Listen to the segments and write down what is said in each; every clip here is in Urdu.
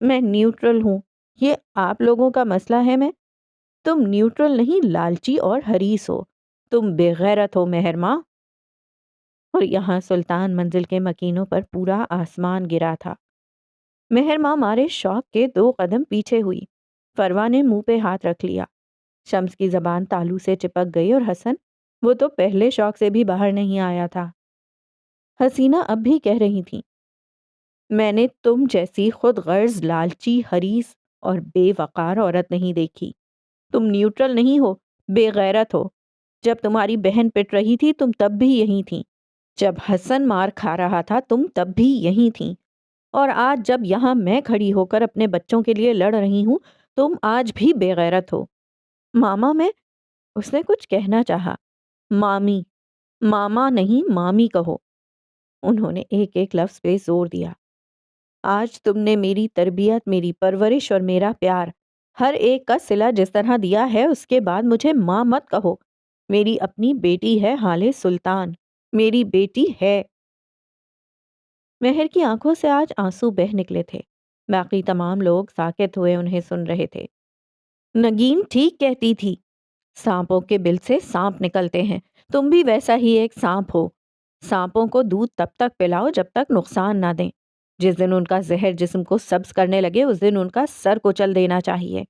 میں نیوٹرل ہوں، یہ آپ لوگوں کا مسئلہ ہے۔ تم نیوٹرل نہیں، لالچی اور حریص ہو، تم بے غیرت ہو مہر ماں۔ اور یہاں سلطان منزل کے مکینوں پر پورا آسمان گرا تھا۔ مہر ماں مارے شوق کے 2 قدم پیچھے ہوئی۔ فروا نے منہ پہ ہاتھ رکھ لیا۔ شمس کی زبان تالو سے چپک گئی اور حسن، وہ تو پہلے شوق سے بھی باہر نہیں آیا تھا۔ حسینہ اب بھی کہہ رہی تھی، میں نے تم جیسی خود غرض، لالچی، حریص اور بے وقار عورت نہیں دیکھی۔ تم نیوٹرل نہیں ہو، بے غیرت ہو۔ جب تمہاری بہن پٹ رہی تھی تم تب بھی یہیں تھیں، جب حسن مار کھا رہا تھا تم تب بھی یہیں تھیں، اور آج جب یہاں میں کھڑی ہو کر اپنے بچوں کے لیے لڑ رہی ہوں تم آج بھی بے غیرت ہو۔ ماما میں، اس نے کچھ کہنا چاہا۔ مامی، ماما نہیں مامی کہو۔ انہوں نے ایک ایک لفظ پہ زور دیا۔ آج تم نے میری تربیت، میری پرورش اور میرا پیار ہر ایک کا صلہ جس طرح دیا ہے، اس کے بعد مجھے ماں مت کہو۔ میری اپنی بیٹی ہے حالے سلطان، میری بیٹی ہے۔ مہر کی آنکھوں سے آج آنسو بہہ نکلے تھے۔ باقی تمام لوگ ساکت ہوئے انہیں سن رہے تھے۔ نگین ٹھیک کہتی تھی، سانپوں کے بل سے سانپ نکلتے ہیں، تم بھی ویسا ہی ایک سانپ ہو۔ سانپوں کو دودھ تب تک پلاؤ جب تک نقصان نہ دیں، جس دن ان کا زہر جسم کو سبز کرنے لگے اس دن ان کا سر کچل دینا چاہیے۔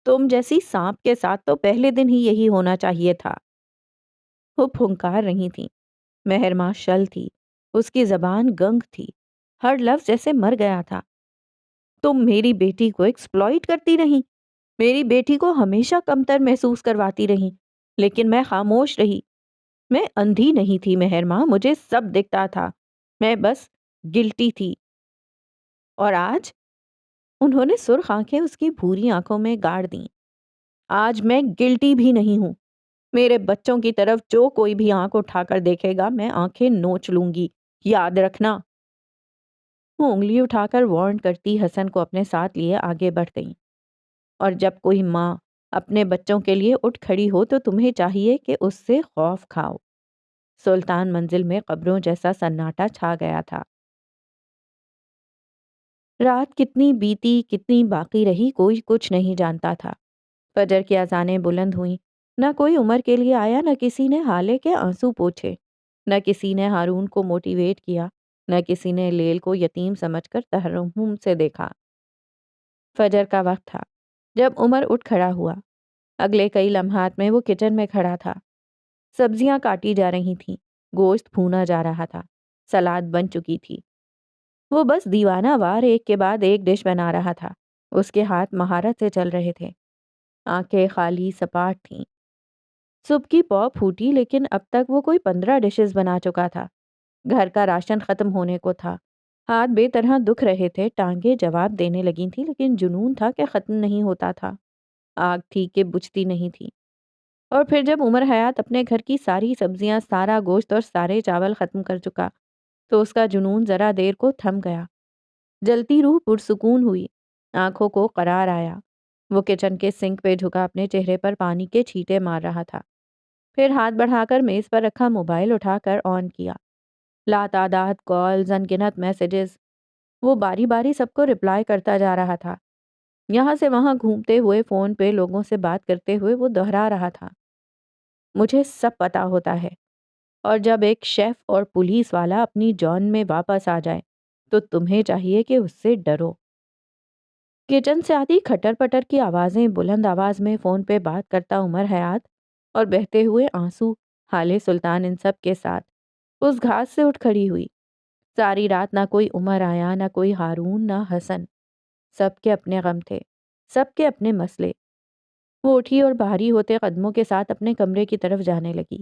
تم جیسی سانپ کے ساتھ تو پہلے دن ہی یہی ہونا چاہیے تھا۔ وہ پھنکار رہی تھیں۔ مہر ماں شل تھی، اس کی زبان گنگ تھی، ہر لفظ جیسے مر گیا تھا۔ تم میری بیٹی کو ایکسپلائٹ کرتی رہیں، میری بیٹی کو ہمیشہ کمتر محسوس کرواتی رہیں، لیکن میں خاموش رہی۔ میں اندھی نہیں تھی مہر ماں، مجھے سب دکھتا تھا، میں بس گلٹی تھی۔ اور آج؟ انہوں نے سرخ آنکھیں اس کی بھوری آنکھوں میں گاڑ دیں۔ آج میں گلٹی بھی نہیں ہوں۔ میرے بچوں کی طرف جو کوئی بھی آنکھ اٹھا کر دیکھے گا میں آنکھیں نوچ لوں گی، یاد رکھنا۔ وہ انگلی اٹھا کر وارن کرتی حسن کو اپنے ساتھ لیے آگے بڑھ گئیں۔ اور جب کوئی ماں اپنے بچوں کے لیے اٹھ کھڑی ہو تو تمہیں چاہیے کہ اس سے خوف کھاؤ۔ سلطان منزل میں قبروں جیسا سناٹا چھا گیا تھا۔ رات کتنی بیتی، کتنی باقی رہی، کوئی کچھ نہیں جانتا تھا۔ فجر کی اذانیں بلند ہوئیں، نہ کوئی عمر کے لیے آیا، نہ کسی نے حالے کے آنسو پوچھے، نہ کسی نے ہارون کو موٹیویٹ کیا، نہ کسی نے لیل کو یتیم سمجھ کر ترحم سے دیکھا۔ فجر کا وقت تھا جب عمر اٹھ کھڑا ہوا۔ اگلے کئی لمحات میں وہ کچن میں کھڑا تھا۔ سبزیاں کاٹی جا رہی تھیں، گوشت بھونا جا رہا تھا، سلاد بن چکی تھی۔ وہ بس دیوانہ وار ایک کے بعد ایک ڈش بنا رہا تھا۔ اس کے ہاتھ مہارت سے چل رہے تھے، آنکھیں خالی سپاٹ تھیں۔ صبح کی پاؤ پھوٹی لیکن اب تک وہ کوئی 15 ڈشز بنا چکا تھا۔ گھر کا راشن ختم ہونے کو تھا۔ ہاتھ بے طرح دکھ رہے تھے، ٹانگیں جواب دینے لگی تھیں، لیکن جنون تھا کہ ختم نہیں ہوتا تھا، آگ تھی کہ بجھتی نہیں تھی۔ اور پھر جب عمر حیات اپنے گھر کی ساری سبزیاں، سارا گوشت اور سارے چاول ختم کر چکا تو اس کا جنون ذرا دیر کو تھم گیا۔ جلتی روح پرسکون ہوئی، آنکھوں کو قرار آیا۔ وہ کچن کے سنک پہ جھکا اپنے چہرے پر پانی کے چھینٹے مار رہا تھا، پھر ہاتھ بڑھا کر میز پر رکھا موبائل اٹھا کر آن کیا۔ لاتعداد کالز، انگنت میسیجز، وہ باری باری سب کو رپلائی کرتا جا رہا تھا۔ یہاں سے وہاں گھومتے ہوئے فون پہ لوگوں سے بات کرتے ہوئے وہ دہرا رہا تھا، مجھے سب پتا ہوتا ہے، اور جب ایک شیف اور پولیس والا اپنی جان میں واپس آ جائے تو تمہیں چاہیے کہ اس سے ڈرو۔ کچن سے آتی کھٹر پٹر کی آوازیں، بلند آواز میں فون پہ بات کرتا عمر حیات اور بہتے ہوئے آنسو حالے سلطان، ان سب کے ساتھ اس گھاس سے اٹھ کھڑی ہوئی۔ ساری رات نہ کوئی عمر آیا، نہ کوئی ہارون، نہ حسن۔ سب کے اپنے غم تھے، سب کے اپنے مسئلے۔ وہ اٹھی اور بھاری ہوتے قدموں کے ساتھ اپنے کمرے کی طرف جانے لگی۔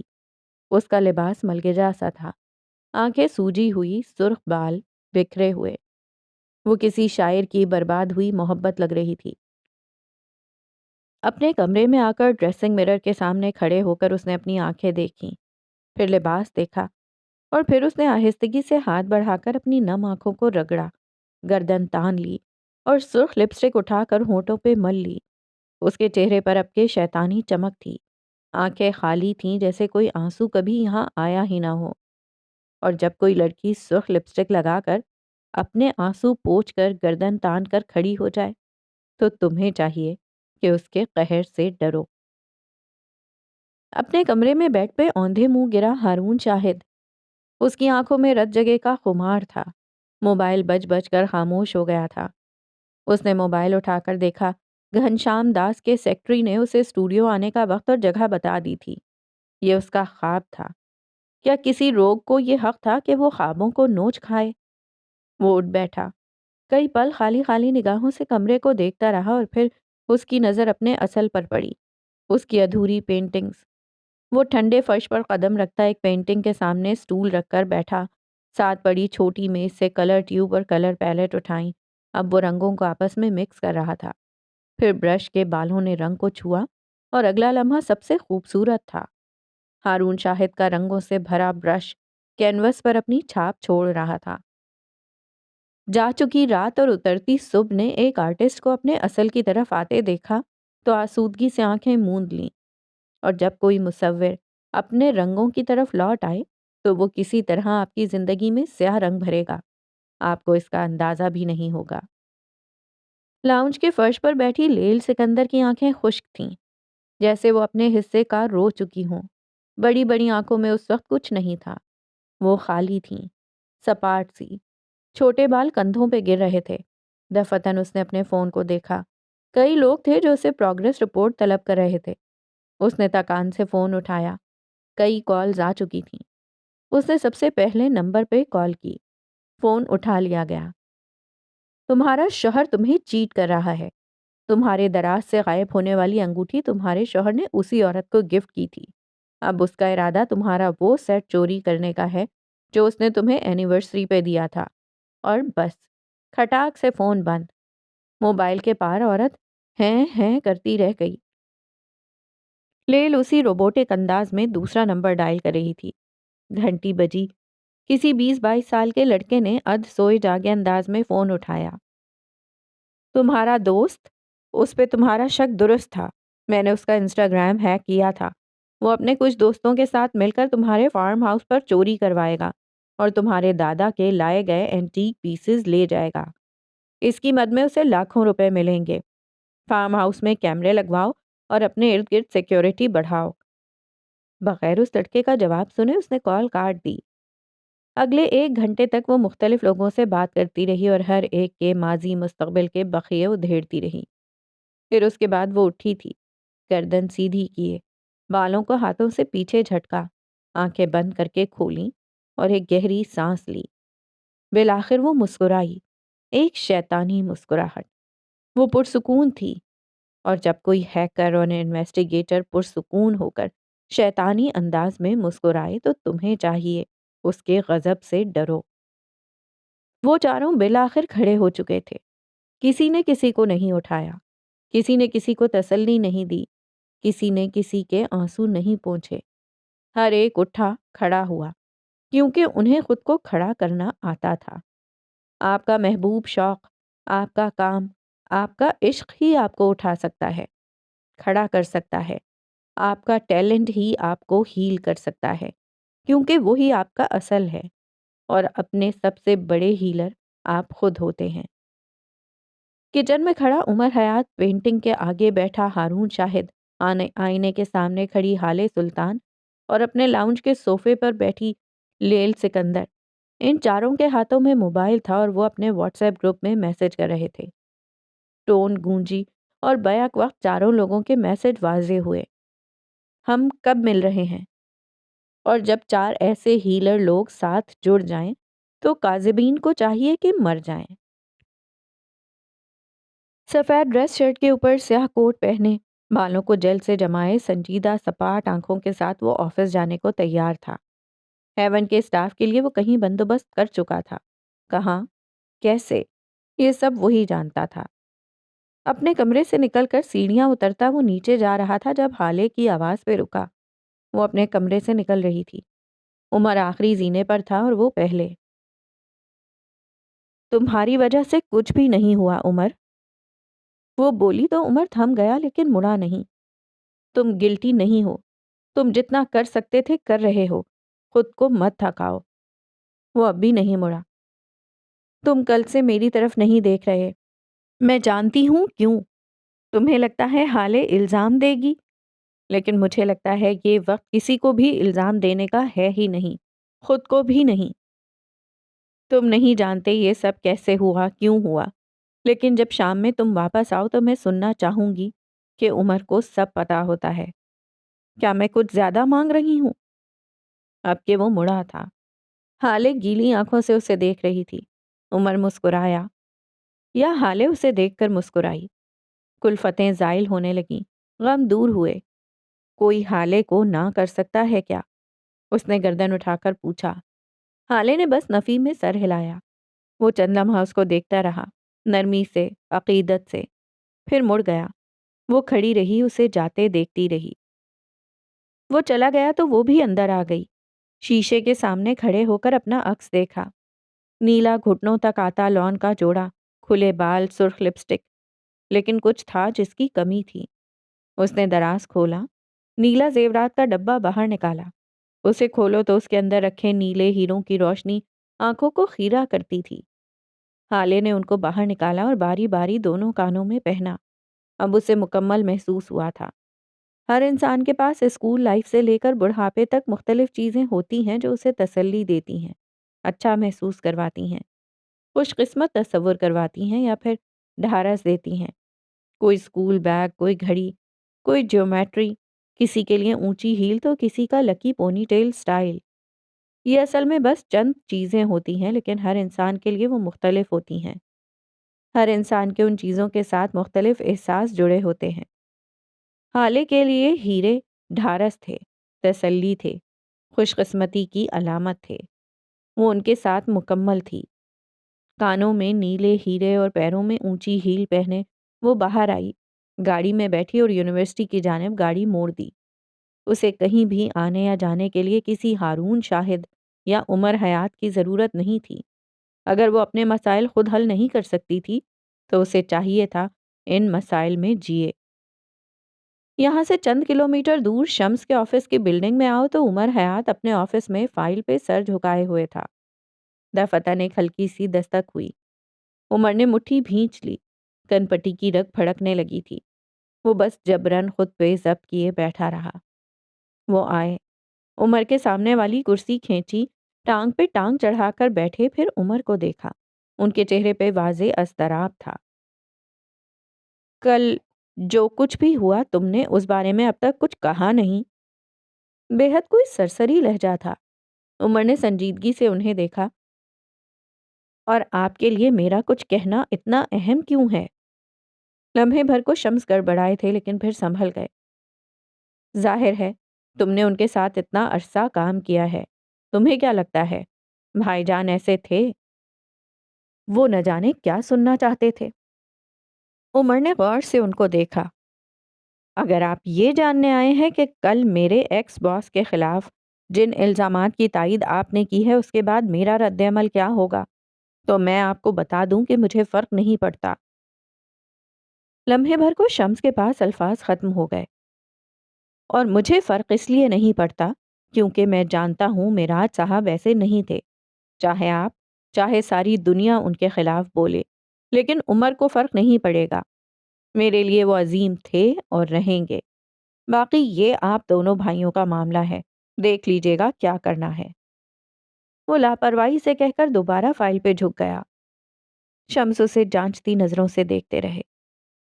اس کا لباس ملگجا سا تھا، آنکھیں سوجی ہوئی، سرخ بال بکھرے ہوئے۔ وہ کسی شاعر کی برباد ہوئی محبت لگ رہی تھی۔ اپنے کمرے میں آ کر ڈریسنگ مرر کے سامنے کھڑے ہو کر اس نے اپنی آنکھیں دیکھیں، پھر لباس دیکھا، اور پھر اس نے آہستگی سے ہاتھ بڑھا کر اپنی نم آنکھوں کو رگڑا، گردن تان لی اور سرخ لپسٹک اٹھا کر ہونٹوں پہ مل لی۔ اس کے چہرے پر اب کے شیطانی چمک تھی، آنکھیں خالی تھیں جیسے کوئی آنسو کبھی یہاں آیا ہی نہ ہو۔ اور جب کوئی لڑکی سرخ لپسٹک لگا کر اپنے آنسو پوچھ کر گردن تان کر کھڑی ہو جائے تو تمہیں چاہیے کہ اس کے قہر سے ڈرو۔ اپنے کمرے میں بیڈ پہ اوندھے منہ گرا ہارون شاہد۔ اس کی آنکھوں میں رت جگہ کا خمار تھا۔ موبائل بج بج کر خاموش ہو گیا تھا۔ اس نے موبائل اٹھا کر دیکھا، گھنشام داس کے سیکٹری نے اسے اسٹوڈیو آنے کا وقت اور جگہ بتا دی تھی۔ یہ اس کا خواب تھا۔ کیا کسی روگ کو یہ حق تھا کہ وہ خوابوں کو نوچ کھائے؟ وہ اٹھ بیٹھا، کئی پل خالی خالی نگاہوں سے کمرے کو دیکھتا رہا اور پھر اس کی نظر اپنے اصل پر پڑی، اس کی ادھوری پینٹنگز۔ وہ ٹھنڈے فرش پر قدم رکھتا ایک پینٹنگ کے سامنے سٹول رکھ کر بیٹھا، ساتھ پڑی چھوٹی میز سے کلر ٹیوب اور کلر پیلیٹ اٹھائیں۔ اب وہ رنگوں کو آپس میں مکس کر رہا تھا۔ پھر برش کے بالوں نے رنگ کو چھوا اور اگلا لمحہ سب سے خوبصورت تھا۔ ہارون شاہد کا رنگوں سے بھرا برش کینوس پر اپنی چھاپ چھوڑ رہا تھا۔ جا چکی رات اور اترتی صبح نے ایک آرٹسٹ کو اپنے اصل کی طرف آتے دیکھا تو آسودگی سے آنکھیں موند لیں، اور جب کوئی مصور اپنے رنگوں کی طرف لوٹ آئے تو وہ کسی طرح آپ کی زندگی میں سیاہ رنگ بھرے گا، آپ کو اس کا اندازہ بھی نہیں ہوگا۔ لاؤنج کے فرش پر بیٹھی لیل سکندر کی آنکھیں خشک تھیں، جیسے وہ اپنے حصے کا رو چکی ہوں۔ بڑی بڑی آنکھوں میں اس وقت کچھ نہیں تھا، وہ خالی تھیں، سپاٹ سی۔ چھوٹے بال کندھوں پہ گر رہے تھے۔ دفتن اس نے اپنے فون کو دیکھا، کئی لوگ تھے جو اسے پروگریس رپورٹ طلب کر رہے تھے۔ اس نے تکان سے فون اٹھایا، کئی کالز آ چکی تھیں۔ اس نے سب سے پہلے نمبر پہ کال کی، فون اٹھا لیا گیا۔ تمہارا شوہر تمہیں چیٹ کر رہا ہے۔ تمہارے دراز سے غائب ہونے والی انگوٹھی تمہارے شوہر نے اسی عورت کو گفٹ کی تھی۔ اب اس کا ارادہ تمہارا وہ سیٹ چوری کرنے کا ہے جو اس نے تمہیں اینیورسری پہ دیا تھا۔ اور بس، کھٹاک سے فون بند۔ موبائل کے پار عورت ہیں کرتی رہ گئی۔ لیل اسی روبوٹک انداز میں دوسرا نمبر ڈائل کر رہی تھی۔ گھنٹی بجی۔ کسی 20-22 سال کے لڑکے نے ادھ سوئے جاگے انداز میں فون اٹھایا۔ تمہارا دوست؟ اس پہ تمہارا شک درست تھا۔ میں نے اس کا انسٹاگرام ہیک کیا تھا۔ وہ اپنے کچھ دوستوں کے ساتھ مل کر تمہارے فارم ہاؤس پر چوری کروائے گا اور تمہارے دادا کے لائے گئے اینٹیک پیسز لے جائے گا۔ اس کی مد میں اسے لاکھوں روپے ملیں گے۔ فارم ہاؤس میں کیمرے لگواؤ اور اپنے ارد گرد سیکیورٹی بڑھاؤ۔ بغیر اس لڑکے کا جواب سنے اس نے کال کاٹ دی۔ اگلے 1 گھنٹے تک وہ مختلف لوگوں سے بات کرتی رہی اور ہر ایک کے ماضی مستقبل کے بخیے ادھیڑتی رہی۔ پھر اس کے بعد وہ اٹھی تھی، گردن سیدھی کیے، بالوں کو ہاتھوں سے پیچھے جھٹکا، آنکھیں بند کر کے کھولیں اور ایک گہری سانس لی۔ بالآخر وہ مسکرائی، ایک شیطانی مسکراہٹ۔ وہ پرسکون تھی، اور جب کوئی ہیکر اور انویسٹیگیٹر پرسکون ہو کر شیطانی انداز میں مسکرائے تو تمہیں چاہیے اس کے غضب سے ڈرو۔ وہ چاروں بالآخر کھڑے ہو چکے تھے۔ کسی نے کسی کو نہیں اٹھایا، کسی نے کسی کو تسلی نہیں دی، کسی نے کسی کے آنسو نہیں پونچھے۔ ہر ایک اٹھا کھڑا ہوا کیونکہ انہیں خود کو کھڑا کرنا آتا تھا۔ آپ کا محبوب شوق، آپ کا کام، آپ کا عشق ہی آپ کو اٹھا سکتا ہے، کھڑا کر سکتا ہے۔ آپ کا ٹیلنٹ ہی آپ کو ہیل کر سکتا ہے، کیونکہ وہی آپ کا اصل ہے، اور اپنے سب سے بڑے ہیلر آپ خود ہوتے ہیں۔ کچن میں کھڑا عمر حیات پینٹنگ کے آگے بیٹھا ہارون شاہد، آئینے کے سامنے کھڑی ہالے سلطان اور اپنے لاؤنج کے صوفے پر بیٹھی لیل سکندر، ان چاروں کے ہاتھوں میں موبائل تھا اور وہ اپنے واٹس ایپ گروپ میں میسج کر رہے تھے۔ ٹون گونجی اور بیک وقت چاروں لوگوں کے میسج واضح ہوئے۔ ہم کب مل رہے ہیں؟ اور جب 4 ایسے ہیلر لوگ ساتھ جڑ جائیں تو کاذبین کو چاہیے کہ مر جائیں۔ سفید ڈریس شرٹ کے اوپر سیاہ کوٹ پہنے، بالوں کو جیل سے جمائے، سنجیدہ سپاٹ آنکھوں کے ساتھ وہ آفس جانے کو تیار تھا۔ ہیون کے اسٹاف کے لیے وہ کہیں بندوبست کر چکا تھا، کہاں، کیسے، یہ سب وہی جانتا تھا۔ اپنے کمرے سے نکل کر سیڑھیاں اترتا وہ نیچے جا رہا تھا جب ہالے کی آواز پہ رکا۔ وہ اپنے کمرے سے نکل رہی تھی۔ عمر آخری زینے پر تھا اور وہ پہلے۔ تمہاری وجہ سے کچھ بھی نہیں ہوا عمر۔ وہ بولی تو عمر تھم گیا لیکن مڑا نہیں۔ تم گلٹی نہیں ہو، تم جتنا کر سکتے تھے کر رہے ہو، خود کو مت تھکاؤ۔ وہ اب بھی نہیں مڑا۔ تم کل سے میری طرف نہیں دیکھ رہے۔ میں جانتی ہوں کیوں۔ تمہیں لگتا ہے حالے الزام دے گی، لیکن مجھے لگتا ہے یہ وقت کسی کو بھی الزام دینے کا ہے ہی نہیں، خود کو بھی نہیں۔ تم نہیں جانتے یہ سب کیسے ہوا، کیوں ہوا، لیکن جب شام میں تم واپس آؤ تو میں سننا چاہوں گی کہ عمر کو سب پتا ہوتا ہے۔ کیا میں کچھ زیادہ مانگ رہی ہوں؟ اب کہ وہ مڑا تھا، حالے گیلی آنکھوں سے اسے دیکھ رہی تھی۔ عمر مسکرایا، یا حالے اسے دیکھ کر مسکرائی۔ کلفتیں زائل ہونے لگیں، غم دور ہوئے۔ کوئی حالے کو نہ کر سکتا ہے کیا؟ اس نے گردن اٹھا کر پوچھا۔ حالے نے بس نفی میں سر ہلایا۔ وہ چند لمحہ اس کو دیکھتا رہا، نرمی سے، عقیدت سے، پھر مڑ گیا۔ وہ کھڑی رہی، اسے جاتے دیکھتی رہی۔ وہ چلا گیا تو وہ بھی اندر آ گئی۔ شیشے کے سامنے کھڑے ہو کر اپنا عکس دیکھا۔ نیلا گھٹنوں تک آتا لون کا جوڑا، کھلے بال، سرخ لپسٹک، لیکن کچھ تھا جس کی کمی تھی۔ اس نے دراز کھولا، نیلا زیورات کا ڈبہ باہر نکالا۔ اسے کھولو تو اس کے اندر رکھے نیلے ہیروں کی روشنی آنکھوں کو خیرہ کرتی تھی۔ حالے نے ان کو باہر نکالا اور باری باری دونوں کانوں میں پہنا۔ اب اسے مکمل محسوس ہوا تھا۔ ہر انسان کے پاس اسکول لائف سے لے کر بڑھاپے تک مختلف چیزیں ہوتی ہیں جو اسے تسلی دیتی ہیں، اچھا محسوس کرواتی ہیں، خوش قسمت تصور کرواتی ہیں یا پھر ڈھارس دیتی ہیں۔ کوئی اسکول بیگ، کوئی گھڑی، کوئی جیومیٹری، کسی کے لیے اونچی ہیل تو کسی کا لکی پونی ٹیل سٹائل۔ یہ اصل میں بس چند چیزیں ہوتی ہیں، لیکن ہر انسان کے لیے وہ مختلف ہوتی ہیں۔ ہر انسان کے ان چیزوں کے ساتھ مختلف احساس جڑے ہوتے ہیں۔ حالے کے لیے ہیرے ڈھارس تھے، تسلی تھے، خوش قسمتی کی علامت تھے۔ وہ ان کے ساتھ مکمل تھی۔ کانوں میں نیلے ہیرے اور پیروں میں اونچی ہیل پہنے وہ باہر آئی، گاڑی میں بیٹھی اور یونیورسٹی کی جانب گاڑی موڑ دی۔ اسے کہیں بھی آنے یا جانے کے لیے کسی ہارون شاہد یا عمر حیات کی ضرورت نہیں تھی۔ اگر وہ اپنے مسائل خود حل نہیں کر سکتی تھی تو اسے چاہیے تھا ان مسائل میں جیے۔ یہاں سے چند کلومیٹر دور شمس کے آفس کی بلڈنگ میں آؤ تو عمر حیات اپنے آفس میں فائل پہ سر جھکائے ہوئے تھا۔ دفتن ایک ہلکی سی دستک ہوئی۔ عمر نے مٹھی بھینچ لی، کن پٹی کی رگ پھڑکنے لگی تھی۔ وہ بس جبرن خود پہ ضبط کیے بیٹھا رہا۔ وہ آئے، عمر کے سامنے والی کرسی کھینچی، ٹانگ پہ ٹانگ چڑھا کر بیٹھے، پھر عمر کو دیکھا۔ ان کے چہرے پہ واضح اضطراب تھا۔ کل جو کچھ بھی ہوا تم نے اس بارے میں اب تک کچھ کہا نہیں۔ بے حد کوئی سرسری لہجہ تھا۔ عمر نے سنجیدگی سے انہیں دیکھا۔ اور آپ کے لیے میرا کچھ کہنا اتنا اہم کیوں ہے؟ لمحے بھر کو شمس گڑبڑائے تھے، لیکن پھر سنبھل گئے۔ ظاہر ہے تم نے ان کے ساتھ اتنا عرصہ کام کیا ہے، تمہیں کیا لگتا ہے بھائی جان ایسے تھے؟ وہ نہ جانے کیا سننا چاہتے تھے۔ عمر نے غور سے ان کو دیکھا۔ اگر آپ یہ جاننے آئے ہیں کہ کل میرے ایکس باس کے خلاف جن الزامات کی تائید آپ نے کی ہے اس کے بعد میرا رد عمل کیا ہوگا، تو میں آپ کو بتا دوں کہ مجھے فرق نہیں پڑتا۔ لمحے بھر کو شمس کے پاس الفاظ ختم ہو گئے۔ اور مجھے فرق اس لیے نہیں پڑتا کیونکہ میں جانتا ہوں معراج صاحب ایسے نہیں تھے، چاہے آپ، چاہے ساری دنیا ان کے خلاف بولے، لیکن عمر کو فرق نہیں پڑے گا۔ میرے لیے وہ عظیم تھے اور رہیں گے۔ باقی یہ آپ دونوں بھائیوں کا معاملہ ہے، دیکھ لیجئے گا کیا کرنا ہے۔ وہ لاپرواہی سے کہہ کر دوبارہ فائل پہ جھک گیا۔ شمس اسے جانچتی نظروں سے دیکھتے رہے۔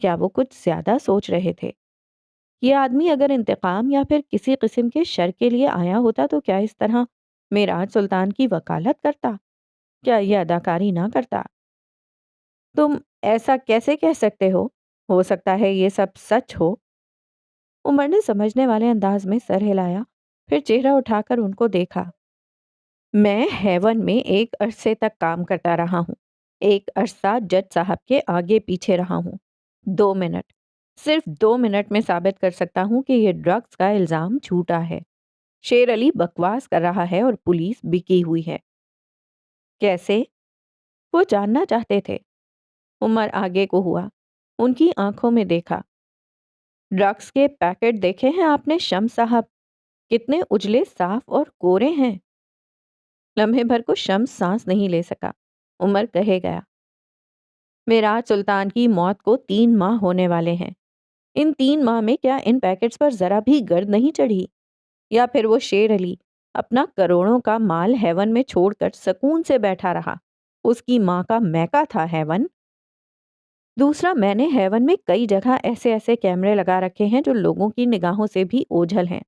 کیا وہ کچھ زیادہ سوچ رہے تھے؟ یہ آدمی اگر انتقام یا پھر کسی قسم کے شر کے لیے آیا ہوتا تو کیا اس طرح معراج سلطان کی وکالت کرتا؟ کیا یہ اداکاری نہ کرتا؟ تم ایسا کیسے کہہ سکتے ہو سکتا ہے یہ سب سچ ہو؟ عمر نے سمجھنے والے انداز میں سر ہلایا، پھر چہرہ اٹھا کر ان کو دیکھا۔ میں ہیون میں ایک عرصے تک کام کرتا رہا ہوں، ایک عرصہ جج صاحب کے آگے پیچھے رہا ہوں۔ 2 منٹ، صرف 2 منٹ میں ثابت کر سکتا ہوں کہ یہ ڈرگز کا الزام جھوٹا ہے۔ شیر علی بکواس کر رہا ہے اور پولیس بکی ہوئی ہے۔ کیسے؟ وہ جاننا چاہتے تھے۔ عمر آگے کو ہوا، ان کی آنکھوں میں دیکھا۔ ڈرگز کے پیکٹ دیکھے ہیں آپ نے شمس صاحب؟ کتنے اجلے، صاف اور کورے ہیں۔ لمحے بھر کو شمس سانس نہیں لے سکا۔ عمر کہے گیا۔ میراج سلطان کی موت کو 3 ماہ ہونے والے ہیں۔ ان 3 ماہ میں کیا ان پیکٹس پر ذرا بھی گرد نہیں چڑھی؟ یا پھر وہ شیر علی اپنا کروڑوں کا مال ہیون میں چھوڑ کر سکون سے بیٹھا رہا؟ اس کی ماں کا میکا تھا ہیون۔ دوسرا، میں نے ہیون میں کئی جگہ ایسے ایسے کیمرے لگا رکھے ہیں جو لوگوں کی نگاہوں سے بھی اوجھل ہیں۔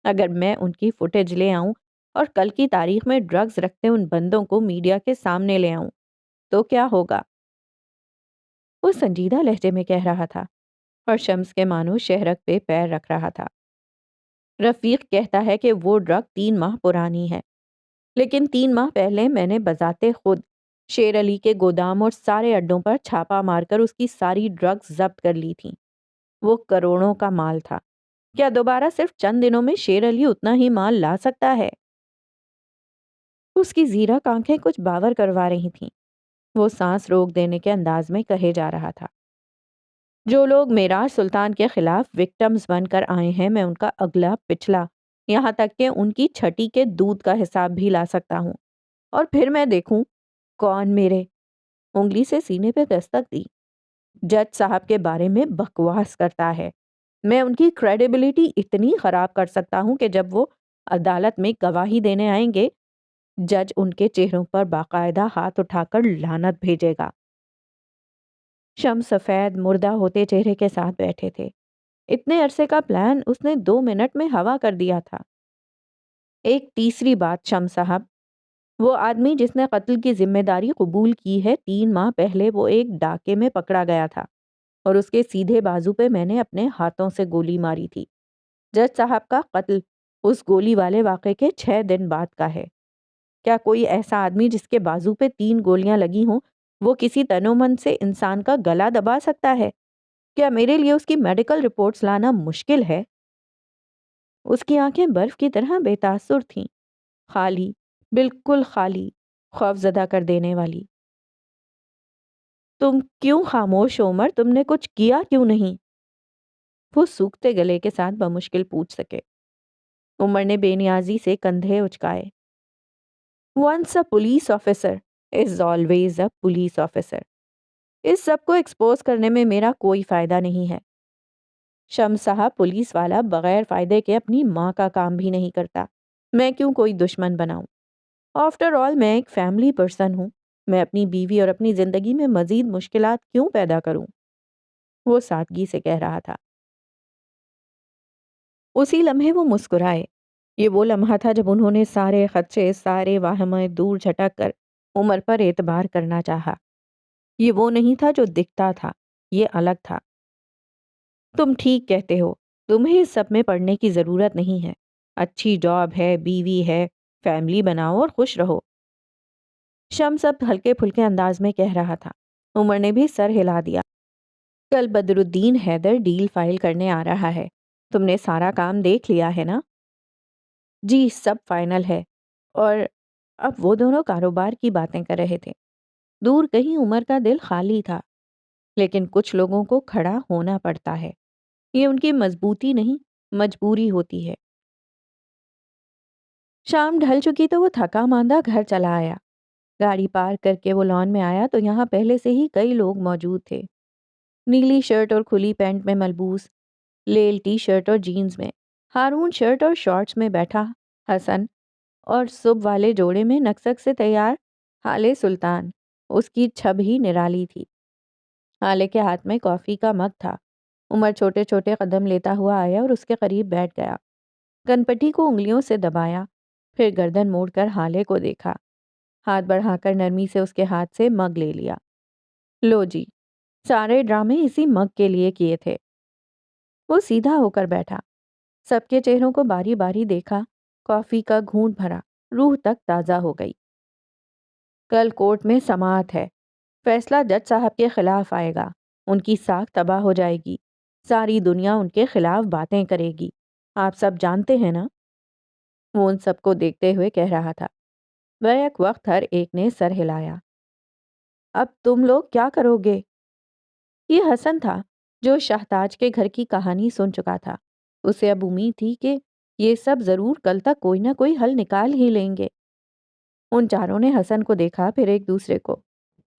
اگر میں ان کی فوٹیج لے آؤں اور کل کی تاریخ میں ڈرگز رکھتے ان بندوں کو میڈیا کے سامنے لے آؤں تو کیا ہوگا؟ وہ سنجیدہ لہجے میں کہہ رہا تھا اور شمس کے مانو شہرک پہ پیر رکھ رہا تھا۔ رفیق کہتا ہے کہ وہ ڈرگ 3 ماہ پرانی ہے، لیکن 3 ماہ پہلے میں نے بذات خود شیر علی کے گودام اور سارے اڈوں پر چھاپا مار کر اس کی ساری ڈرگز ضبط کر لی تھیں۔ وہ کروڑوں کا مال تھا۔ کیا دوبارہ صرف چند دنوں میں شیر علی اتنا ہی مال لا سکتا ہے؟ اس کی زیرک آنکھیں کچھ باور کروا رہی تھیں۔ وہ سانس روک دینے کے انداز میں کہے جا رہا تھا، جو لوگ میراج سلطان کے خلاف وکٹمز بن کر آئے ہیں، میں ان کا اگلا پچھلا یہاں تک کہ ان کی چھٹی کے دودھ کا حساب بھی لا سکتا ہوں، اور پھر میں دیکھوں کون میرے انگلی سے سینے پہ دستک دی جج صاحب کے بارے میں بکواس کرتا ہے۔ میں ان کی کریڈیبلٹی اتنی خراب کر سکتا ہوں کہ جب وہ عدالت میں گواہی دینے آئیں گے، جج ان کے چہروں پر باقاعدہ ہاتھ اٹھا کر لعنت بھیجے گا۔ شمس سفید مردہ ہوتے چہرے کے ساتھ بیٹھے تھے۔ اتنے عرصے کا پلان اس نے 2 منٹ میں ہوا کر دیا تھا۔ ایک تیسری بات شمس صاحب، وہ آدمی جس نے قتل کی ذمہ داری قبول کی ہے، 3 ماہ پہلے وہ ایک ڈاکے میں پکڑا گیا تھا اور اس کے سیدھے بازو پہ میں نے اپنے ہاتھوں سے گولی ماری تھی۔ جج صاحب کا قتل اس گولی والے واقعے کے 6 دن بعد کا ہے۔ کیا کوئی ایسا آدمی جس کے بازو پہ 3 گولیاں لگی ہوں، وہ کسی تنومند سے انسان کا گلا دبا سکتا ہے؟ کیا میرے لیے اس کی میڈیکل رپورٹس لانا مشکل ہے؟ اس کی آنکھیں برف کی طرح بے تاثر تھیں، خالی، بالکل خالی، خوف زدہ کر دینے والی۔ تم کیوں خاموش ہو عمر؟ تم نے کچھ کیا کیوں نہیں؟ وہ سوکھتے گلے کے ساتھ بمشکل پوچھ سکے۔ عمر نے بے نیازی سے کندھے اچکائے۔ Once a police officer is always a police officer۔ اس سب کو ایکسپوز کرنے میں میرا کوئی فائدہ نہیں ہے۔ شمس صاحب، پولیس والا بغیر فائدے کے اپنی ماں کا کام بھی نہیں کرتا۔ میں کیوں کوئی دشمن بناؤں؟ آفٹر آل میں ایک فیملی پرسن ہوں۔ میں اپنی بیوی اور اپنی زندگی میں مزید مشکلات کیوں پیدا کروں؟ وہ سادگی سے کہہ رہا تھا۔ اسی لمحے وہ مسکرائے۔ یہ وہ لمحہ تھا جب انہوں نے سارے خدشے، سارے واہمے دور جھٹک کر عمر پر اعتبار کرنا چاہا۔ یہ وہ نہیں تھا جو دکھتا تھا، یہ الگ تھا۔ تم ٹھیک کہتے ہو، تمہیں اس سب میں پڑنے کی ضرورت نہیں ہے۔ اچھی جاب ہے، بیوی ہے، فیملی بناؤ اور خوش رہو۔ شمس اب ہلکے پھلکے انداز میں کہہ رہا تھا۔ عمر نے بھی سر ہلا دیا۔ کل بدر الدین حیدر ڈیل فائل کرنے آ رہا ہے۔ تم نے سارا کام دیکھ لیا ہے نا؟ جی، سب فائنل ہے۔ اور اب وہ دونوں کاروبار کی باتیں کر رہے تھے۔ دور کہیں عمر کا دل خالی تھا، لیکن کچھ لوگوں کو کھڑا ہونا پڑتا ہے۔ یہ ان کی مضبوطی نہیں، مجبوری ہوتی ہے۔ شام ڈھل چکی تو وہ تھکا ماندہ گھر چلا آیا۔ گاڑی پارک کر کے وہ لان میں آیا تو یہاں پہلے سے ہی کئی لوگ موجود تھے۔ نیلی شرٹ اور کھلی پینٹ میں ملبوس، لیل ٹی شرٹ اور جینز میں، ہارون شرٹ اور شارٹس میں بیٹھا حسن، اور صبح والے جوڑے میں نکسک سے تیار حالے سلطان۔ اس کی چھب ہی نرالی تھی۔ حالے کے ہاتھ میں کافی کا مگ تھا۔ عمر چھوٹے چھوٹے قدم لیتا ہوا آیا اور اس کے قریب بیٹھ گیا۔ کنپٹی کو انگلیوں سے دبایا، پھر گردن موڑ کر حالے کو دیکھا۔ ہاتھ بڑھا کر نرمی سے اس کے ہاتھ سے مگ لے لیا۔ لو جی، سارے ڈرامے اسی مگ کے لیے کیے تھے۔ وہ سیدھا ہو کر بیٹھا، سب کے چہروں کو باری باری دیکھا، کافی کا گھونٹ بھرا، روح تک تازہ ہو گئی۔ کل کورٹ میں سماعت ہے۔ فیصلہ جج صاحب کے خلاف آئے گا۔ ان کی ساکھ تباہ ہو جائے گی۔ ساری دنیا ان کے خلاف باتیں کرے گی۔ آپ سب جانتے ہیں نا؟ وہ ان سب کو دیکھتے ہوئے کہہ رہا تھا۔ بیک وقت ہر ایک نے سر ہلایا۔ اب تم لوگ کیا کرو گے؟ یہ حسن تھا جو شاہتاج کے گھر کی کہانی سن چکا تھا۔ اسے اب امید تھی کہ یہ سب ضرور کل تک کوئی نہ کوئی حل نکال ہی لیں گے۔ ان چاروں نے حسن کو دیکھا، پھر ایک دوسرے کو۔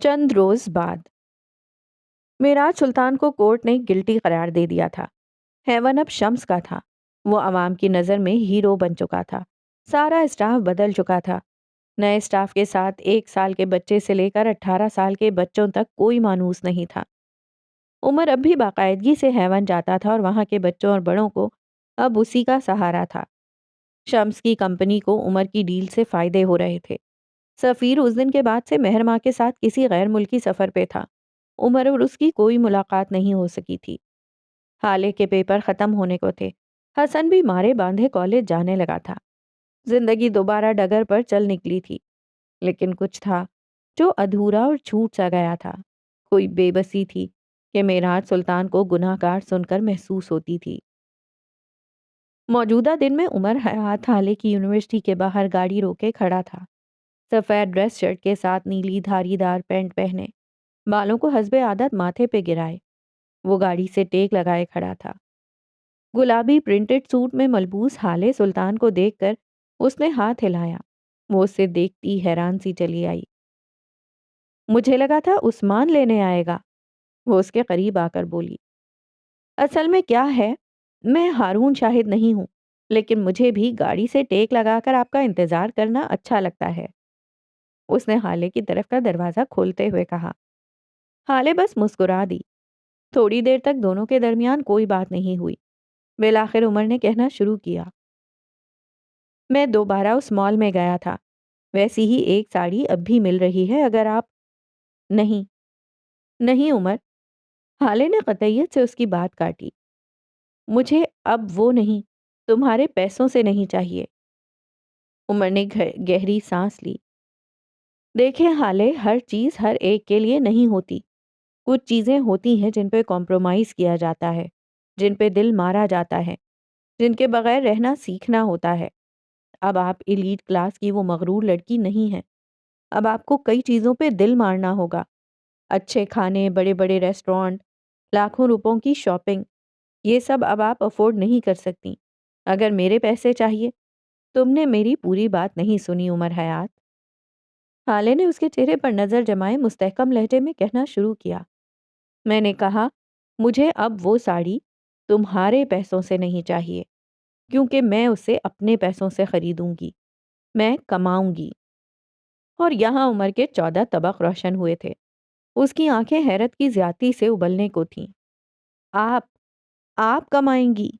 چند روز بعد میراج سلطان کو کورٹ نے گلٹی قرار دے دیا تھا۔ ہیون اب شمس کا تھا۔ وہ عوام کی نظر میں ہیرو بن چکا تھا۔ سارا اسٹاف بدل چکا تھا۔ نئے اسٹاف کے ساتھ 1 سال کے بچے سے لے کر 18 سال کے بچوں تک کوئی مانوس نہیں تھا۔ عمر اب بھی باقاعدگی سے ہیون جاتا تھا اور وہاں کے بچوں اور بڑوں کو اب اسی کا سہارا تھا۔ شمس کی کمپنی کو عمر کی ڈیل سے فائدے ہو رہے تھے۔ سفیر اس دن کے بعد سے مہر ماں کے ساتھ کسی غیر ملکی سفر پہ تھا۔ عمر اور اس کی کوئی ملاقات نہیں ہو سکی تھی۔ حالے کے پیپر ختم ہونے کو تھے۔ حسن بھی مارے باندھے کالج جانے لگا تھا۔ زندگی دوبارہ ڈگر پر چل نکلی تھی، لیکن کچھ تھا جو ادھورا اور چھوٹ سا گیا تھا۔ کوئی بے بسی تھی کہ معراج سلطان کو گناہ گار سن کر محسوس ہوتی تھی۔ موجودہ دن میں عمر حیات حالے کی یونیورسٹی کے باہر گاڑی روکے کھڑا تھا۔ سفید ڈریس شرٹ کے ساتھ نیلی دھاری دار پینٹ پہنے، بالوں کو حسب عادت ماتھے پہ گرائے، وہ گاڑی سے ٹیک لگائے کھڑا تھا۔ گلابی پرنٹڈ سوٹ میں ملبوس حالے سلطان کو دیکھ کر اس نے ہاتھ ہلایا۔ وہ اسے دیکھتی حیران سی چلی آئی۔ مجھے لگا تھا عثمان لینے آئے گا، وہ اس کے قریب آ کر بولی۔ اصل میں کیا ہے، میں ہارون شاہد نہیں ہوں، لیکن مجھے بھی گاڑی سے ٹیک لگا کر آپ کا انتظار کرنا اچھا لگتا ہے، اس نے حالے کی طرف کا دروازہ کھولتے ہوئے کہا۔ حالے بس مسکرا دی۔ تھوڑی دیر تک دونوں کے درمیان کوئی بات نہیں ہوئی۔ بالآخر عمر نے کہنا شروع کیا۔ میں دوبارہ اس مال میں گیا تھا، ویسی ہی ایک ساڑی اب بھی مل رہی ہے اگر آپ… نہیں، نہیں عمر، حالے نے قطعیت سے اس کی بات کاٹی۔ مجھے اب وہ نہیں، تمہارے پیسوں سے نہیں چاہیے۔ عمر نے گہری سانس لی۔ دیکھیں حالے، ہر چیز ہر ایک کے لیے نہیں ہوتی۔ کچھ چیزیں ہوتی ہیں جن پہ کمپرومائز کیا جاتا ہے، جن پہ دل مارا جاتا ہے، جن کے بغیر رہنا سیکھنا ہوتا ہے۔ اب آپ ایلیٹ کلاس کی وہ مغرور لڑکی نہیں ہیں۔ اب آپ کو کئی چیزوں پہ دل مارنا ہوگا۔ اچھے کھانے، بڑے بڑے ریسٹورانٹ، لاکھوں روپوں کی شاپنگ، یہ سب اب آپ افورڈ نہیں کر سکتی۔ اگر میرے پیسے چاہیے… تم نے میری پوری بات نہیں سنی عمر حیات۔ حالے نے اس کے چہرے پر نظر جمائے مستحکم لہجے میں کہنا شروع کیا۔ میں نے کہا، مجھے اب وہ ساڑی تمہارے پیسوں سے نہیں چاہیے، کیونکہ میں اسے اپنے پیسوں سے خریدوں گی، میں کماؤں گی۔ اور یہاں عمر کے 14 طبق روشن ہوئے تھے۔ اس کی آنکھیں حیرت کی زیادتی سے ابلنے کو تھیں۔ آپ کمائیں گی؟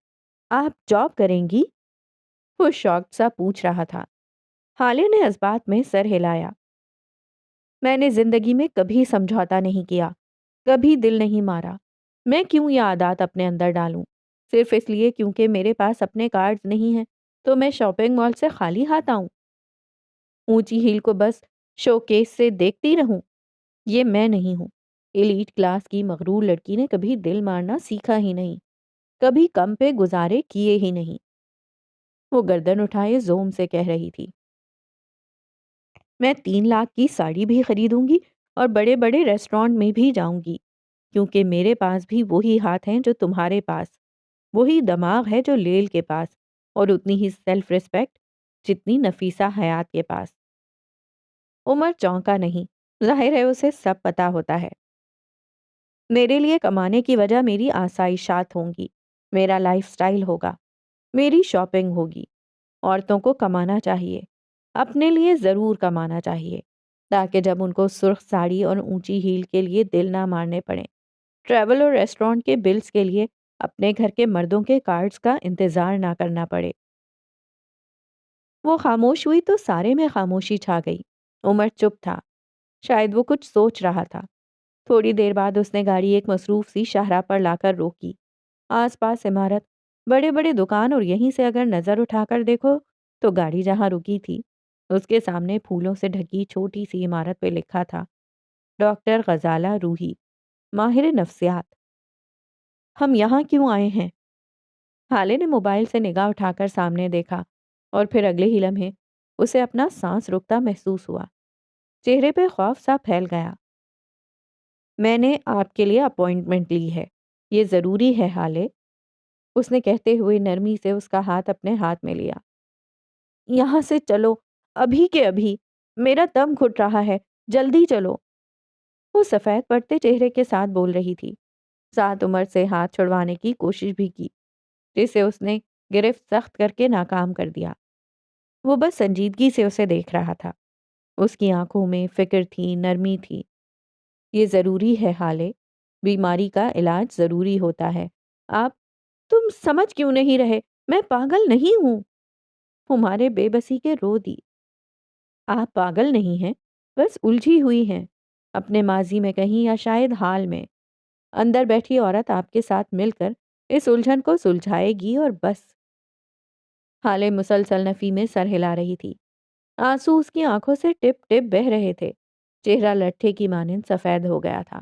آپ جاب کریں گی؟ وہ شاکڈ سا پوچھ رہا تھا۔ حالے نے اس بات میں سر ہلایا۔ میں نے زندگی میں کبھی سمجھوتا نہیں کیا، کبھی دل نہیں مارا۔ میں کیوں یہ عادات اپنے اندر ڈالوں؟ صرف اس لیے کیونکہ میرے پاس اپنے کارڈز نہیں ہیں تو میں شاپنگ مال سے خالی ہاتھ آؤں؟ اونچی ہیل کو بس شو کیس سے دیکھتی رہوں؟ یہ میں نہیں ہوں۔ ایلیٹ کلاس کی مغرور لڑکی نے کبھی دل مارنا سیکھا ہی نہیں، کبھی کم پہ گزارے کیے ہی نہیں۔ وہ گردن اٹھائے زوم سے کہہ رہی تھی۔ میں 3 لاکھ کی ساڑی بھی خریدوں گی اور بڑے بڑے ریسٹورانٹ میں بھی جاؤں گی، کیونکہ میرے پاس بھی وہی ہاتھ ہیں جو تمہارے پاس، وہی دماغ ہے جو لیل کے پاس، اور اتنی ہی سیلف ریسپیکٹ جتنی نفیسہ حیات کے پاس۔ عمر چونکا نہیں، ظاہر ہے اسے سب پتا ہوتا ہے۔ میرے لیے کمانے کی وجہ میری آسائشات ہوں گی، میرا لائف سٹائل ہوگا، میری شاپنگ ہوگی۔ عورتوں کو کمانا چاہیے، اپنے لیے ضرور کمانا چاہیے، تاکہ جب ان کو سرخ ساڑی اور اونچی ہیل کے لیے دل نہ مارنے پڑیں، ٹریول اور ریسٹورانٹ کے بلز کے لیے اپنے گھر کے مردوں کے کارڈز کا انتظار نہ کرنا پڑے۔ وہ خاموش ہوئی تو سارے میں خاموشی چھا گئی۔ عمر چپ تھا، شاید وہ کچھ سوچ رہا تھا۔ تھوڑی دیر بعد اس نے گاڑی ایک مصروف سی شاہراہ پر لا کر روکی۔ آس پاس عمارت، بڑے بڑے دکان، اور یہیں سے اگر نظر اٹھا کر دیکھو تو گاڑی جہاں رکی تھی اس کے سامنے پھولوں سے ڈھکی چھوٹی سی عمارت پہ لکھا تھا، ڈاکٹر غزالہ روحی، ماہر نفسیات۔ ہم یہاں کیوں آئے ہیں؟ حالے نے موبائل سے نگاہ اٹھا کر سامنے دیکھا اور پھر اگلے ہی لمحے اسے اپنا سانس رکتا محسوس ہوا۔ چہرے پہ خوف سا پھیل گیا۔ میں نے آپ کے لیے اپوائنٹمنٹ لی ہے، یہ ضروری ہے حالے، اس نے کہتے ہوئے نرمی سے اس کا ہاتھ اپنے ہاتھ میں لیا۔ یہاں سے چلو، ابھی کے ابھی، میرا دم گھٹ رہا ہے، جلدی چلو۔ وہ سفید پڑتے چہرے کے ساتھ بول رہی تھی، ساتھ عمر سے ہاتھ چھڑوانے کی کوشش بھی کی، جسے اس نے گرفت سخت کر کے ناکام کر دیا۔ وہ بس سنجیدگی سے اسے دیکھ رہا تھا۔ اس کی آنکھوں میں فکر تھی، نرمی تھی۔ یہ ضروری ہے حالے، بیماری کا علاج ضروری ہوتا ہے۔ آپ تم سمجھ کیوں نہیں رہے؟ میں پاگل نہیں ہوں۔ ہمارے بے بسی کے رو دی۔ آپ پاگل نہیں ہیں، بس الجھی ہوئی ہیں، اپنے ماضی میں کہیں یا شاید حال میں۔ اندر بیٹھی عورت آپ کے ساتھ مل کر اس الجھن کو سلجھائے گی اور بس۔ حالے مسلسل نفی میں سر ہلا رہی تھی۔ آنسو اس کی آنکھوں سے ٹپ ٹپ بہہ رہے تھے۔ چہرہ لٹھے کی مانند سفید ہو گیا تھا۔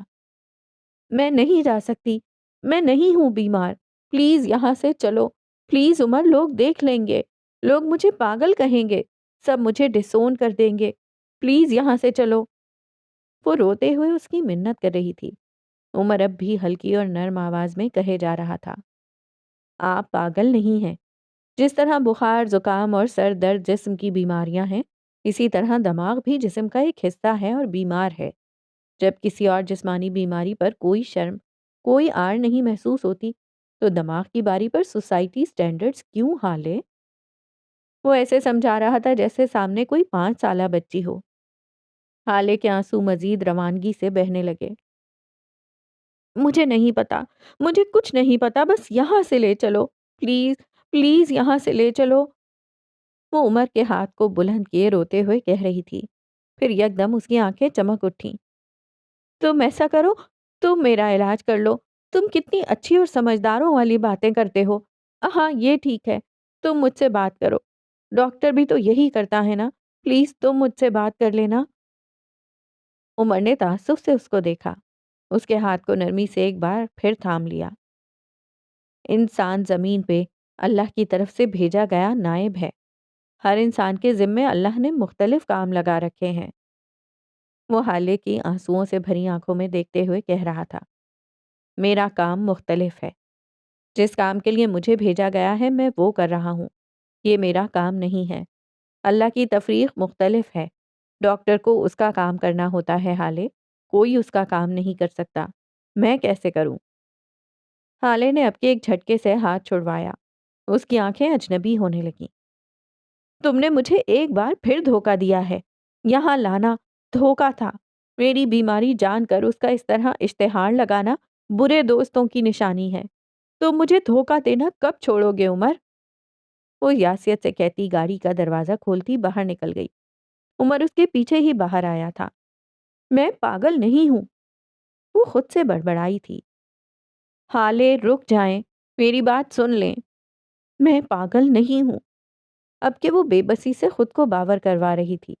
میں نہیں جا سکتی، میں نہیں ہوں بیمار، پلیز یہاں سے چلو، پلیز عمر، لوگ دیکھ لیں گے، لوگ مجھے پاگل کہیں گے، سب مجھے ڈسون کر دیں گے، پلیز یہاں سے چلو۔ وہ روتے ہوئے اس کی منت کر رہی تھی۔ عمر اب بھی ہلکی اور نرم آواز میں کہے جا رہا تھا، آپ پاگل نہیں ہیں۔ جس طرح بخار، زکام اور سر درد جسم کی بیماریاں ہیں، اسی طرح دماغ بھی جسم کا ایک حصہ ہے اور بیمار ہے۔ جب کسی اور جسمانی بیماری پر کوئی شرم، کوئی آڑ نہیں محسوس ہوتی، تو دماغ کی باری پر سوسائٹی سٹینڈرڈز کیوں حالے؟ وہ ایسے سمجھا رہا تھا جیسے سامنے کوئی 5 سالہ بچی ہو۔ حالے کے آنسو مزید روانگی سے بہنے لگے۔ مجھے نہیں پتا، مجھے کچھ نہیں پتا، بس یہاں سے لے چلو، پلیز پلیز یہاں سے لے چلو۔ وہ عمر کے ہاتھ کو بلند کیے روتے ہوئے کہہ رہی تھی۔ پھر یکدم اس کی آنکھیں چمک اٹھیں۔ تم ایسا کرو، تم میرا علاج کر لو، تم کتنی اچھی اور سمجھداروں والی باتیں کرتے ہو۔ ہاں یہ ٹھیک ہے، تم مجھ سے بات کرو، ڈاکٹر بھی تو یہی کرتا ہے نا، پلیز تم مجھ سے بات کر لینا۔ عمر نے تعصب سے اس کو دیکھا، اس کے ہاتھ کو نرمی سے ایک بار پھر تھام لیا۔ انسان زمین پہ اللہ کی طرف سے بھیجا گیا نائب ہے۔ ہر انسان کے ذمے اللہ نے مختلف کام لگا رکھے ہیں۔ وہ حالے کی آنسوؤں سے بھری آنکھوں میں دیکھتے ہوئے کہہ رہا تھا، میرا کام مختلف ہے۔ جس کام کے لیے مجھے بھیجا گیا ہے میں وہ کر رہا ہوں، یہ میرا کام نہیں ہے۔ اللہ کی تفریق مختلف ہے۔ ڈاکٹر کو اس کا کام کرنا ہوتا ہے حالے، کوئی اس کا کام نہیں کر سکتا۔ میں کیسے کروں؟ حالے نے اب کے ایک جھٹکے سے ہاتھ چھڑوایا۔ اس کی آنکھیں اجنبی ہونے لگیں۔ تم نے مجھے ایک بار پھر دھوکہ دیا ہے۔ یہاں لانا دھوکہ تھا۔ میری بیماری جان کر اس کا اس طرح اشتہار لگانا برے دوستوں کی نشانی ہے۔ تم مجھے دھوکہ دینا کب چھوڑو گے عمر؟ وہ یاسیت سے کہتی گاڑی کا دروازہ کھولتی باہر نکل گئی۔ عمر اس کے پیچھے ہی باہر آیا تھا۔ میں پاگل نہیں ہوں، وہ خود سے بڑبڑائی تھی۔ حالے رک جائیں، میری بات سن لیں، میں پاگل نہیں ہوں۔ اب کہ وہ بے بسی سے خود کو باور کروا رہی تھی۔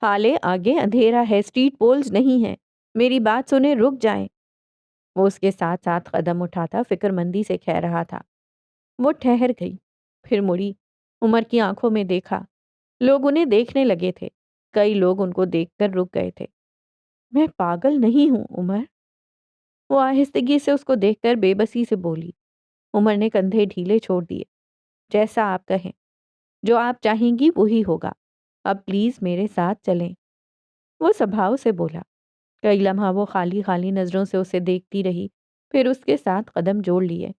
حالے آگے اندھیرا ہے، اسٹریٹ پولز نہیں ہیں، میری بات سنیں، رک جائیں۔ وہ اس کے ساتھ ساتھ قدم اٹھاتا فکر مندی سے کہہ رہا تھا۔ وہ ٹھہر گئی، پھر مڑی، عمر کی آنکھوں میں دیکھا۔ لوگ انہیں دیکھنے لگے تھے، کئی لوگ ان کو دیکھ کر رک گئے تھے۔ میں پاگل نہیں ہوں عمر، وہ آہستگی سے اس کو دیکھ کر بے بسی سے بولی۔ عمر نے کندھے ڈھیلے چھوڑ دیے۔ جیسا آپ کہیں، جو آپ چاہیں گی وہی ہوگا، اب پلیز میرے ساتھ چلیں۔ وہ سبھاؤ سے بولا۔ کئی لمحہ وہ خالی خالی نظروں سے اسے دیکھتی رہی، پھر اس کے ساتھ قدم جوڑ لیے،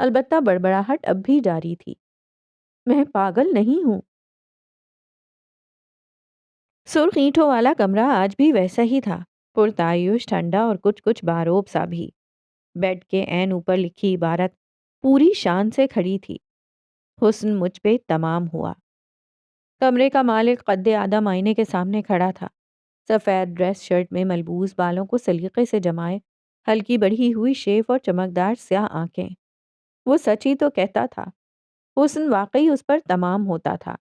البتہ بڑبڑاہٹ اب بھی جاری تھی۔ میں پاگل نہیں ہوں۔ سرخ اینٹوں والا کمرہ آج بھی ویسا ہی تھا، پرتعیش، ٹھنڈا اور کچھ کچھ باروب سا بھی۔ بیڈ کے عین اوپر لکھی عبارت پوری شان سے کھڑی تھی، حسن مجھ پہ تمام ہوا۔ کمرے کا مالک قد آدم آئینے کے سامنے کھڑا تھا، سفید ڈریس شرٹ میں ملبوس، بالوں کو سلیقے سے جمائے، ہلکی بڑھی ہوئی شیف اور چمکدار سیاہ آنکھیں۔ وہ سچ ہی تو کہتا تھا، حسن واقعی اس پر تمام ہوتا تھا۔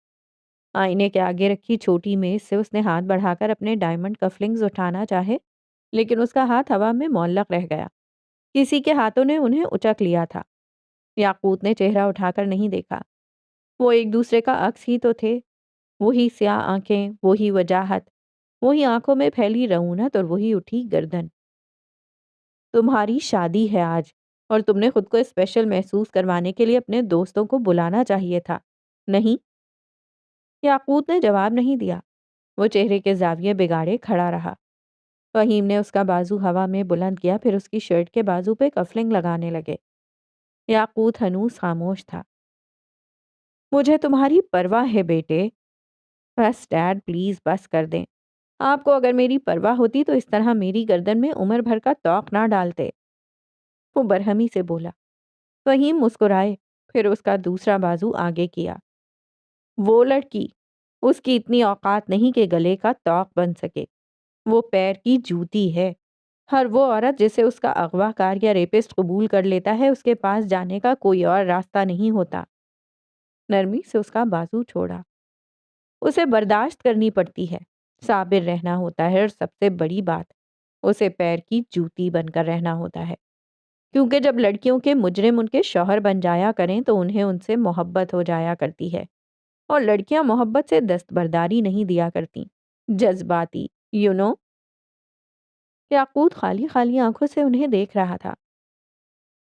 آئینے کے آگے رکھی چھوٹی میز سے اس نے ہاتھ بڑھا کر اپنے ڈائمنڈ کفلنگز اٹھانا چاہے، لیکن اس کا ہاتھ ہوا میں معلق رہ گیا۔ کسی کے ہاتھوں نے انہیں اچک لیا تھا۔ یاقوت نے چہرہ اٹھا کر نہیں دیکھا۔ وہ ایک دوسرے کا عکس ہی تو تھے، وہی سیاہ آنکھیں، وہی وجاہت، وہی آنکھوں میں پھیلی رعونت اور وہی اٹھی گردن۔ تمہاری شادی ہے آج، اور تم نے خود کو اسپیشل محسوس کروانے کے لیے اپنے دوستوں کو بلانا چاہیے تھا، نہیں؟ یاقوت نے جواب نہیں دیا۔ وہ چہرے کے زاویے بگاڑے کھڑا رہا۔ فہیم نے اس کا بازو ہوا میں بلند کیا، پھر اس کی شرٹ کے بازو پہ کفلنگ لگانے لگے۔ یاقوت ہنوز خاموش تھا۔ مجھے تمہاری پرواہ ہے بیٹے۔ بس ڈیڈ پلیز بس کر دیں۔ آپ کو اگر میری پرواہ ہوتی تو اس طرح میری گردن میں عمر بھر کا طوق نہ ڈالتے۔ وہ برہمی سے بولا۔ فہیم مسکرائے، پھر اس کا دوسرا بازو آگے کیا۔ وہ لڑکی، اس کی اتنی اوقات نہیں کہ گلے کا طوق بن سکے۔ وہ پیر کی جوتی ہے۔ ہر وہ عورت جسے اس کا اغوا کار یا ریپسٹ قبول کر لیتا ہے، اس کے پاس جانے کا کوئی اور راستہ نہیں ہوتا۔ نرمی سے اس کا بازو چھوڑا۔ اسے برداشت کرنی پڑتی ہے، صابر رہنا ہوتا ہے، اور سب سے بڑی بات، اسے پیر کی جوتی بن کر رہنا ہوتا ہے، کیونکہ جب لڑکیوں کے مجرم ان کے شوہر بن جایا کریں تو انہیں ان سے محبت ہو جایا کرتی ہے، اور لڑکیاں محبت سے دستبرداری نہیں دیا کرتی، جذباتی یاقوت خالی خالی آنکھوں سے انہیں دیکھ رہا تھا۔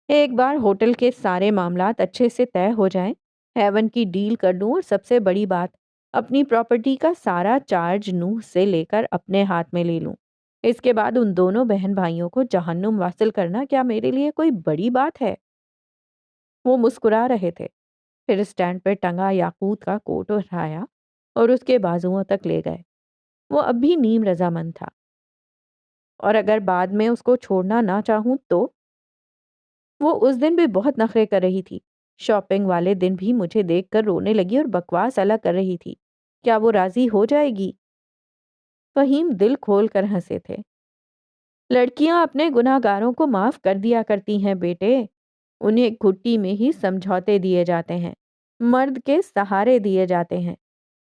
ایک بار ہوٹل کے سارے معاملات اچھے سے طے ہو جائیں، ہیون کی ڈیل کر لوں، اور سب سے بڑی بات، اپنی پراپرٹی کا سارا چارج نوح سے لے کر اپنے ہاتھ میں لے لوں، اس کے بعد ان دونوں بہن بھائیوں کو جہنم واصل کرنا کیا میرے لیے کوئی بڑی بات ہے؟ وہ مسکرا رہے تھے، پھر اسٹینڈ پر ٹنگا یاقوت کا کوٹ اٹھایا اور اس کے بازوؤں تک لے گئے۔ وہ اب بھی نیم رضامند تھا۔ اور اگر بعد میں اس کو چھوڑنا نہ چاہوں تو؟ وہ اس دن بھی بہت نخرے کر رہی تھی، شاپنگ والے دن بھی مجھے دیکھ کر رونے لگی اور بکواس الگ کر رہی تھی۔ کیا وہ راضی ہو جائے گی؟ فہیم دل کھول کر ہنسے تھے۔ لڑکیاں اپنے گناہ گاروں کو معاف کر دیا کرتی ہیں بیٹے، انہیں گھٹی میں ہی سمجھوتے دیے جاتے ہیں، مرد کے سہارے دیے جاتے ہیں۔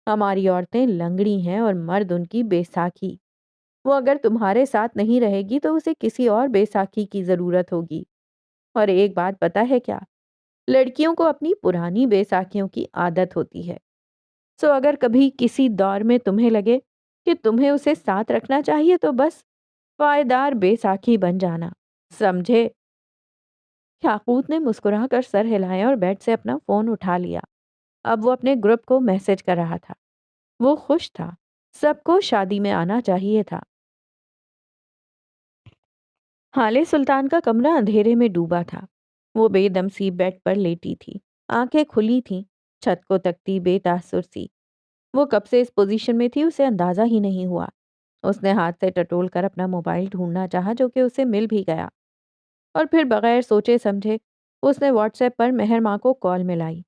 ہماری عورتیں لنگڑی ہیں اور مرد ان کی بیساکھی۔ وہ اگر تمہارے ساتھ نہیں رہے گی تو اسے کسی اور بیساکھی کی ضرورت ہوگی۔ اور ایک بات پتہ ہے کیا؟ لڑکیوں کو اپنی پرانی بیساکھیوں کی عادت ہوتی ہے۔ سو اگر کبھی کسی دور میں تمہیں لگے کہ تمہیں اسے ساتھ رکھنا چاہیے تو بس پائیدار بیساکھی بن جانا، سمجھے؟ یاقوت نے مسکرا کر سر ہلایا اور بیڈ سے اپنا فون اٹھا لیا۔ اب وہ اپنے گروپ کو میسج کر رہا تھا۔ وہ خوش تھا، سب کو شادی میں آنا چاہیے تھا۔ حالے سلطان کا کمرہ اندھیرے میں ڈوبا تھا۔ وہ بے دم سی بیڈ پر لیٹی تھی، آنکھیں کھلی تھیں، چھت کو تکتی بے تاثر سی۔ وہ کب سے اس پوزیشن میں تھی اسے اندازہ ہی نہیں ہوا۔ اس نے ہاتھ سے ٹٹول کر اپنا موبائل ڈھونڈنا چاہا، جو کہ اسے مل بھی گیا، اور پھر بغیر سوچے سمجھے اس نے واٹس ایپ پر مہر ماں کو کال ملائی۔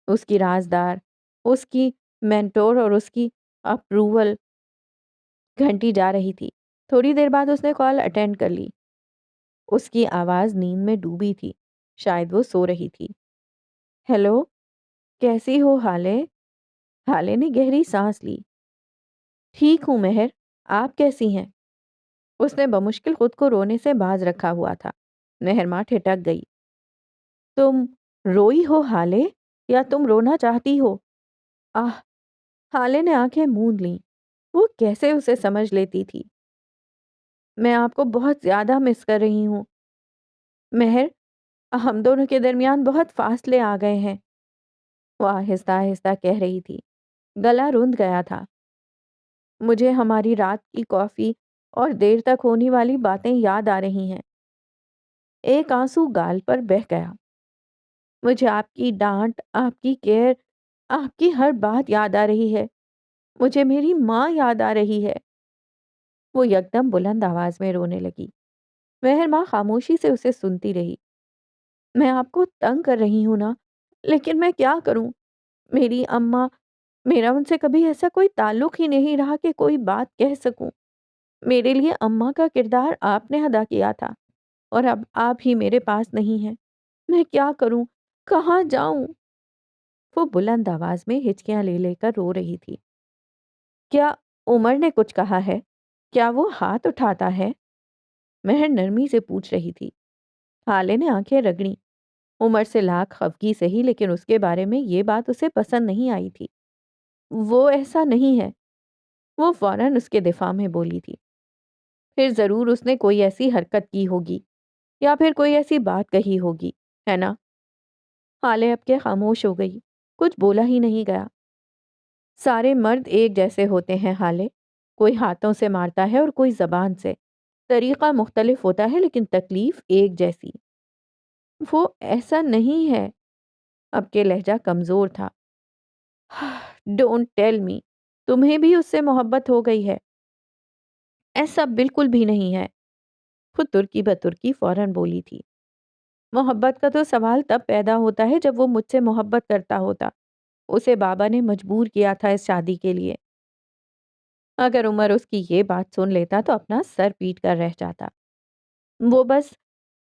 اس کی رازدار، اس کی مینٹور اور اس کی اپروول گھنٹی جا رہی تھی۔ تھوڑی دیر بعد اس نے کال اٹینڈ کر لی۔ اس کی آواز نیند میں ڈوبی تھی، شاید وہ سو رہی تھی۔ ہیلو، کیسی ہو حالے؟ حالے نے گہری سانس لی۔ ٹھیک ہوں مہر، آپ کیسی ہیں؟ اس نے بمشکل خود کو رونے سے باز رکھا ہوا تھا۔ مہر ماں ٹھٹک گئی۔ تم روئی ہو حالے، یا تم رونا چاہتی ہو؟ آہ! حالے نے آنکھیں موند لیں۔ وہ کیسے اسے سمجھ لیتی تھی؟ میں آپ کو بہت زیادہ مس کر رہی ہوں مہر، ہم دونوں کے درمیان بہت فاصلے آ گئے ہیں، وہ آہستہ آہستہ کہہ رہی تھی۔ گلا رند گیا تھا۔ مجھے ہماری رات کی کافی اور دیر تک ہونے والی باتیں یاد آ رہی ہیں۔ ایک آنسو گال پر بہہ گیا۔ مجھے آپ کی ڈانٹ، آپ کی کیئر، آپ کی ہر بات یاد آ رہی ہے۔ مجھے میری ماں یاد آ رہی ہے۔ وہ یکدم بلند آواز میں رونے لگی۔ مہر ماں خاموشی سے اسے سنتی رہی۔ میں آپ کو تنگ کر رہی ہوں نا، لیکن میں کیا کروں؟ میری اماں، میرا ان سے کبھی ایسا کوئی تعلق ہی نہیں رہا کہ کوئی بات کہہ سکوں۔ میرے لیے اماں کا کردار آپ نے ادا کیا تھا، اور اب آپ ہی میرے پاس نہیں ہیں۔ میں کیا کروں؟ کہاں جاؤں؟ وہ بلند آواز میں ہچکیاں لے لے کر رو رہی تھی۔ کیا عمر نے کچھ کہا ہے؟ کیا وہ ہاتھ اٹھاتا ہے؟ مہر نرمی سے پوچھ رہی تھی۔ حالے نے آنکھیں رگڑیں۔ عمر سے لاکھ خفگی سہی، لیکن اس کے بارے میں یہ بات اسے پسند نہیں آئی تھی۔ وہ ایسا نہیں ہے، وہ فوراً اس کے دفاع میں بولی تھی۔ پھر ضرور اس نے کوئی ایسی حرکت کی ہوگی، یا پھر کوئی ایسی بات کہی ہوگی، ہے نا؟ حالے اب کے خاموش ہو گئی، کچھ بولا ہی نہیں گیا۔ سارے مرد ایک جیسے ہوتے ہیں حالے، کوئی ہاتھوں سے مارتا ہے اور کوئی زبان سے۔ طریقہ مختلف ہوتا ہے لیکن تکلیف ایک جیسی۔ وہ ایسا نہیں ہے۔ اب کے لہجہ کمزور تھا۔ ڈونٹ ٹیل می، تمہیں بھی اس سے محبت ہو گئی ہے؟ ایسا بالکل بھی نہیں ہے۔ خود ترکی بترکی فوراً بولی تھی۔ محبت کا تو سوال تب پیدا ہوتا ہے جب وہ مجھ سے محبت کرتا ہوتا۔ اسے بابا نے مجبور کیا تھا اس شادی کے لیے۔ اگر عمر اس کی یہ بات سن لیتا تو اپنا سر پیٹ کر رہ جاتا۔ وہ بس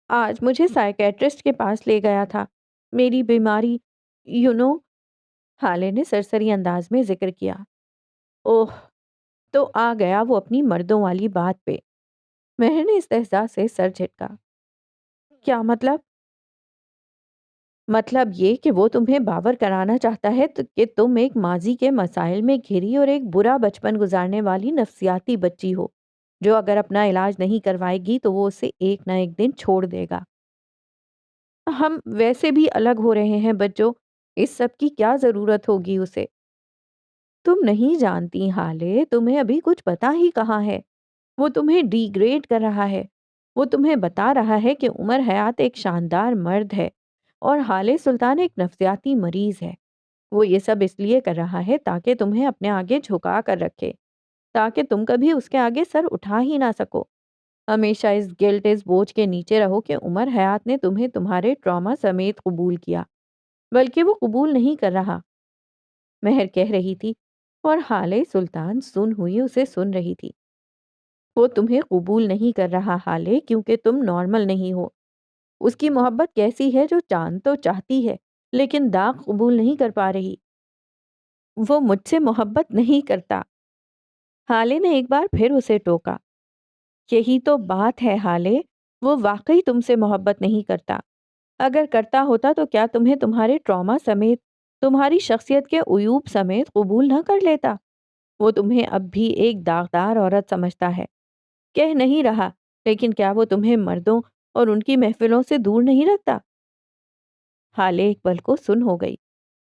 آج مجھے سائیکیٹرسٹ کے پاس لے گیا تھا۔ میری بیماری یو نو حالے نے سرسری انداز میں ذکر کیا۔ اوہ، تو آ گیا وہ اپنی مردوں والی بات پہ۔ مہر نے استہزاء سے سر جھٹکا۔ کیا مطلب؟ مطلب یہ کہ وہ تمہیں باور کرانا چاہتا ہے کہ تم ایک ماضی کے مسائل میں گھری اور ایک برا بچپن گزارنے والی نفسیاتی بچی ہو، جو اگر اپنا علاج نہیں کروائے گی تو وہ اسے ایک نہ ایک دن چھوڑ دے گا۔ ہم ویسے بھی الگ ہو رہے ہیں بچوں، اس سب کی کیا ضرورت ہوگی اسے؟ تم نہیں جانتی حالے، تمہیں ابھی کچھ پتا ہی کہاں ہے۔ وہ تمہیں ڈی گریڈ کر رہا ہے۔ وہ تمہیں بتا رہا ہے کہ عمر حیات ایک شاندار مرد ہے اور حالے سلطان ایک نفسیاتی مریض ہے۔ وہ یہ سب اس لیے کر رہا ہے تاکہ تمہیں اپنے آگے جھکا کر رکھے، تاکہ تم کبھی اس کے آگے سر اٹھا ہی نہ سکو۔ ہمیشہ اس گلٹ اس بوجھ کے نیچے رہو کہ عمر حیات نے تمہیں تمہارے ٹراما سمیت قبول کیا، بلکہ وہ قبول نہیں کر رہا۔ مہر کہہ رہی تھی اور حالے سلطان سن ہوئی اسے سن رہی تھی۔ وہ تمہیں قبول نہیں کر رہا حالے کیونکہ تم نارمل نہیں ہو۔ اس کی محبت کیسی ہے جو چاند تو چاہتی ہے لیکن داغ قبول نہیں کر پا رہی۔ وہ مجھ سے محبت نہیں کرتا۔ حالے نے ایک بار پھر اسے ٹوکا۔ یہی تو بات ہے حالے، وہ واقعی تم سے محبت نہیں کرتا۔ اگر کرتا ہوتا تو کیا تمہیں تمہارے ٹراما سمیت، تمہاری شخصیت کے عیوب سمیت قبول نہ کر لیتا؟ وہ تمہیں اب بھی ایک داغدار عورت سمجھتا ہے۔ کہہ نہیں رہا، لیکن کیا وہ تمہیں مردوں اور ان کی محفلوں سے دور نہیں رکھتا؟ حالے ایک پل کو سن ہو گئی۔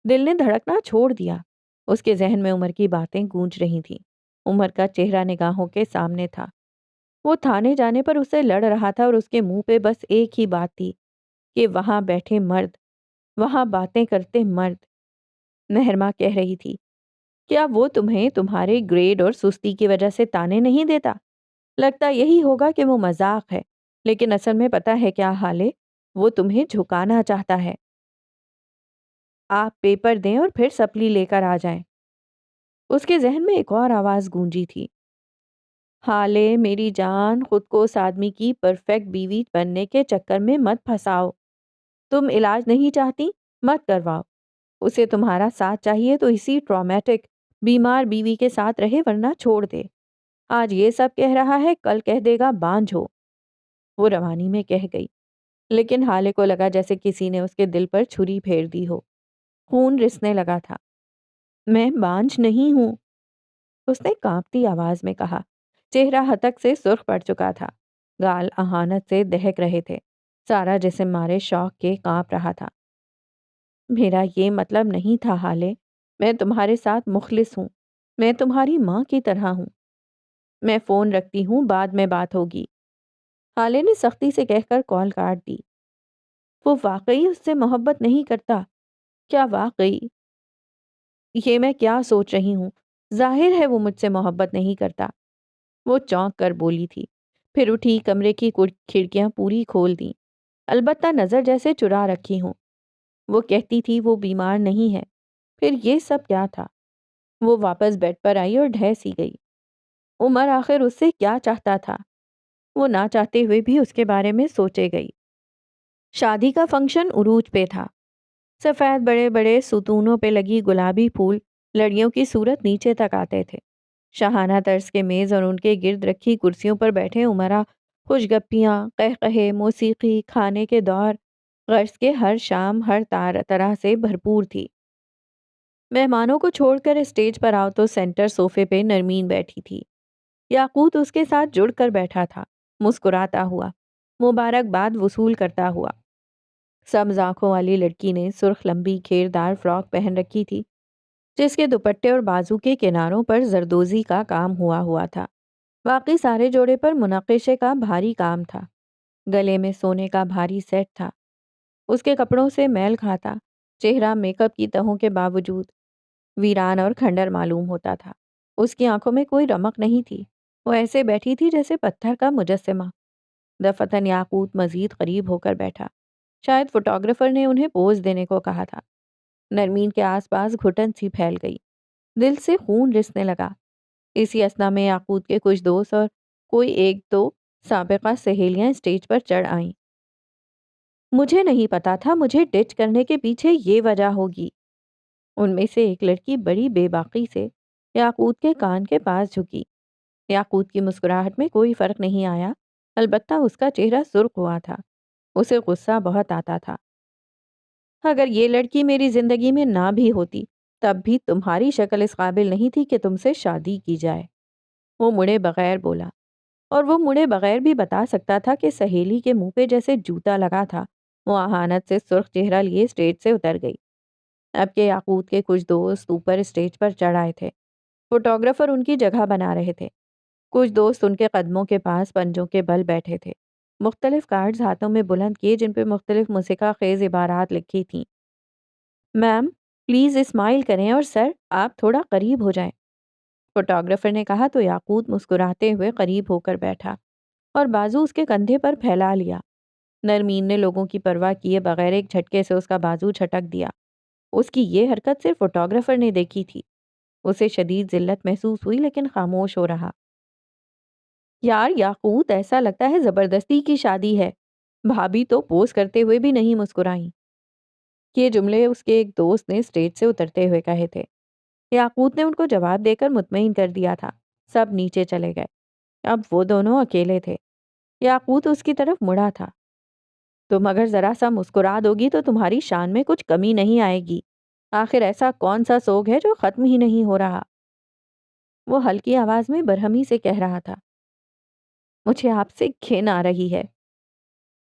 دل نے دھڑکنا چھوڑ دیا۔ اس کے ذہن میں عمر کی باتیں گونج رہی تھیں۔ عمر کا چہرہ نگاہوں کے سامنے تھا۔ وہ تھانے جانے پر اسے لڑ رہا تھا اور اس کے منہ پہ بس ایک ہی بات تھی کہ وہاں بیٹھے مرد، وہاں باتیں کرتے مرد۔ مہرماں کہہ رہی تھی، کیا وہ تمہیں تمہارے گریڈ اور سستی کی وجہ سے تانے نہیں دیتا؟ لگتا یہی ہوگا کہ وہ مذاق ہے، لیکن اصل میں پتہ ہے کیا حالے؟ وہ تمہیں جھکانا چاہتا ہے۔ آپ پیپر دیں اور پھر سپلی لے کر آ جائیں۔ اس کے ذہن میں ایک اور آواز گونجی تھی۔ حالے میری جان، خود کو اس آدمی کی پرفیکٹ بیوی بننے کے چکر میں مت پھنساؤ۔ تم علاج نہیں چاہتی؟ مت کرواؤ۔ اسے تمہارا ساتھ چاہیے تو اسی ٹرامیٹک بیمار بیوی کے ساتھ رہے ورنہ چھوڑ دے۔ آج یہ سب کہہ رہا ہے، کل کہہ دے گا بانجھ ہو۔ وہ روانی میں کہہ گئی، لیکن حالے کو لگا جیسے کسی نے اس کے دل پر چھری پھیر دی ہو۔ خون رسنے لگا تھا۔ میں بانجھ نہیں ہوں، اس نے کانپتی آواز میں کہا۔ چہرہ ہتک سے سرخ پڑ چکا تھا۔ گال اہانت سے دہک رہے تھے۔ سارا جسم مارے شوق کے کانپ رہا تھا۔ میرا یہ مطلب نہیں تھا حالے، میں تمہارے ساتھ مخلص ہوں۔ میں تمہاری ماں کی طرح ہوں۔ میں فون رکھتی ہوں، بعد میں بات ہوگی۔ حالے نے سختی سے کہہ کر کال کاٹ دی۔ وہ واقعی اس سے محبت نہیں کرتا؟ کیا واقعی؟ یہ میں کیا سوچ رہی ہوں؟ ظاہر ہے وہ مجھ سے محبت نہیں کرتا۔ وہ چونک کر بولی تھی، پھر اٹھی، کمرے کی کھڑکیاں پوری کھول دیں، البتہ نظر جیسے چرا رکھی ہوں۔ وہ کہتی تھی وہ بیمار نہیں ہے، پھر یہ سب کیا تھا؟ وہ واپس بیڈ پر آئی اور ڈھہ سی گئی۔ عمر آخر اس سے کیا چاہتا تھا؟ وہ نہ چاہتے ہوئے بھی اس کے بارے میں سوچے گئی۔ شادی کا فنکشن عروج پہ تھا۔ سفید بڑے بڑے ستونوں پہ لگی گلابی پھول لڑیوں کی صورت نیچے تک آتے تھے۔ شاہانہ طرز کے میز اور ان کے گرد رکھی کرسیوں پر بیٹھے عمرا خوش گپیاں، قہقہے، موسیقی، کھانے کے دور، غرض کے ہر شام ہر طرح سے بھرپور تھی۔ مہمانوں کو چھوڑ کر اسٹیج پر آؤ تو سینٹر صوفے پہ نرمین بیٹھی تھی۔ یاقوت اس کے ساتھ جڑ کر بیٹھا تھا، مسکراتا ہوا، مبارکباد وصول کرتا ہوا۔ سبز آنکھوں والی لڑکی نے سرخ لمبی گھیردار فراک پہن رکھی تھی۔ جس کے دوپٹے اور بازو کے کناروں پر زردوزی کا کام ہوا ہوا تھا۔ باقی سارے جوڑے پر منقشے کا بھاری کام تھا۔ گلے میں سونے کا بھاری سیٹ تھا۔ اس کے کپڑوں سے میل کھاتا چہرہ میک اپ کی تہوں کے باوجود ویران اور کھنڈر معلوم ہوتا تھا۔ اس کی آنکھوں میں کوئی رمق نہیں تھی۔ وہ ایسے بیٹھی تھی جیسے پتھر کا مجسمہ۔ دفتن یاقوت مزید قریب ہو کر بیٹھا۔ شاید فوٹوگرافر نے انہیں پوز دینے کو کہا تھا۔ نرمین کے آس پاس گھٹن سی پھیل گئی۔ دل سے خون رسنے لگا۔ اسی اثنا میں یاقوت کے کچھ دوست اور کوئی ایک دو سابقہ سہیلیاں اسٹیج پر چڑھ آئیں۔ مجھے نہیں پتا تھا مجھے ڈچ کرنے کے پیچھے یہ وجہ ہوگی۔ ان میں سے ایک لڑکی بڑی بے باکی سے یاقوت کے کان کے پاس جھکی۔ یاقوت کی مسکراہٹ میں کوئی فرق نہیں آیا، البتہ اس کا چہرہ سرخ ہوا تھا۔ اسے غصہ بہت آتا تھا۔ اگر یہ لڑکی میری زندگی میں نہ بھی ہوتی تب بھی تمہاری شکل اس قابل نہیں تھی کہ تم سے شادی کی جائے۔ وہ مڑے بغیر بولا، اور وہ مڑے بغیر بھی بتا سکتا تھا کہ سہیلی کے منہ پہ جیسے جوتا لگا تھا۔ وہ اہانت سے سرخ چہرہ لیے اسٹیج سے اتر گئی۔ اب کے یاقوت کے کچھ دوست اوپر اسٹیج پر چڑھ آئے تھے۔ فوٹوگرافر ان کی جگہ بنا رہے تھے۔ کچھ دوست ان کے قدموں کے پاس پنجوں کے بل بیٹھے تھے۔ مختلف کارڈز ہاتھوں میں بلند کیے جن پہ مختلف موسیقہ خیز عبارات لکھی تھیں۔ میم پلیز اسمائل کریں اور سر آپ تھوڑا قریب ہو جائیں، فوٹوگرافر نے کہا تو یاقوت مسکراتے ہوئے قریب ہو کر بیٹھا اور بازو اس کے کندھے پر پھیلا لیا۔ نرمین نے لوگوں کی پرواہ کیے بغیر ایک جھٹکے سے اس کا بازو جھٹک دیا۔ اس کی یہ حرکت صرف فوٹوگرافر نے دیکھی تھی۔ اسے شدید ذلت محسوس ہوئی لیکن خاموش ہو رہا۔ یار یاقوت، ایسا لگتا ہے زبردستی کی شادی ہے۔ بھابھی تو پوز کرتے ہوئے بھی نہیں مسکرائیں۔ یہ جملے اس کے ایک دوست نے اسٹیج سے اترتے ہوئے کہے تھے۔ یاقوت نے ان کو جواب دے کر مطمئن کر دیا تھا۔ سب نیچے چلے گئے۔ اب وہ دونوں اکیلے تھے۔ یاقوت اس کی طرف مڑا تھا۔ تم اگر ذرا سا مسکرا دو گی تو تمہاری شان میں کچھ کمی نہیں آئے گی۔ آخر ایسا کون سا سوگ ہے جو ختم ہی نہیں ہو رہا؟ وہ ہلکی آواز میں برہمی سے کہہ رہا تھا۔ مجھے آپ سے گھن آ رہی ہے،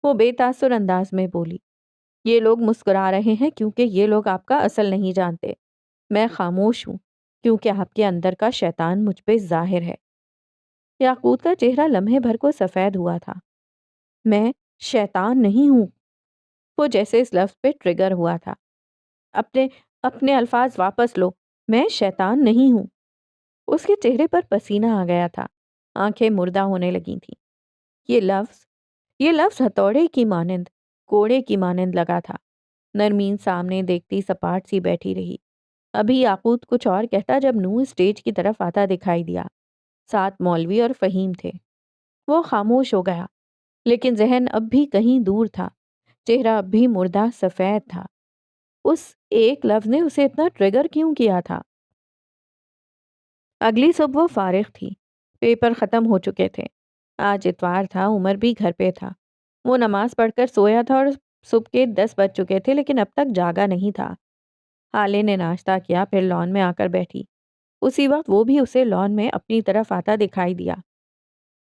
وہ بے تاثر انداز میں بولی۔ یہ لوگ مسکرا رہے ہیں کیونکہ یہ لوگ آپ کا اصل نہیں جانتے۔ میں خاموش ہوں کیونکہ آپ کے اندر کا شیطان مجھ پہ ظاہر ہے۔ یاقوت کا چہرہ لمحے بھر کو سفید ہوا تھا۔ میں شیطان نہیں ہوں۔ وہ جیسے اس لفظ پہ ٹریگر ہوا تھا۔ اپنے الفاظ واپس لو، میں شیطان نہیں ہوں۔ اس کے چہرے پر پسینہ آ گیا تھا۔ آنکھیں مردہ ہونے لگی تھیں۔ یہ لفظ ہتھوڑے کی مانند، کوڑے کی مانند لگا تھا۔ نرمین سامنے دیکھتی سپاٹ سی بیٹھی رہی۔ ابھی یاقوت کچھ اور کہتا جب نور اسٹیج کی طرف آتا دکھائی دیا۔ ساتھ مولوی اور فہیم تھے۔ وہ خاموش ہو گیا، لیکن ذہن اب بھی کہیں دور تھا۔ چہرہ اب بھی مردہ سفید تھا۔ اس ایک لفظ نے اسے اتنا ٹریگر کیوں کیا تھا؟ اگلی صبح وہ فارغ تھی۔ پیپر ختم ہو چکے تھے۔ آج اتوار تھا، عمر بھی گھر پہ تھا۔ وہ نماز پڑھ کر سویا تھا اور صبح کے 10 بج چکے تھے لیکن اب تک جاگا نہیں تھا۔ حالے نے ناشتہ کیا پھر لان میں آ کر بیٹھی۔ اسی وقت وہ بھی اسے لان میں اپنی طرف آتا دکھائی دیا۔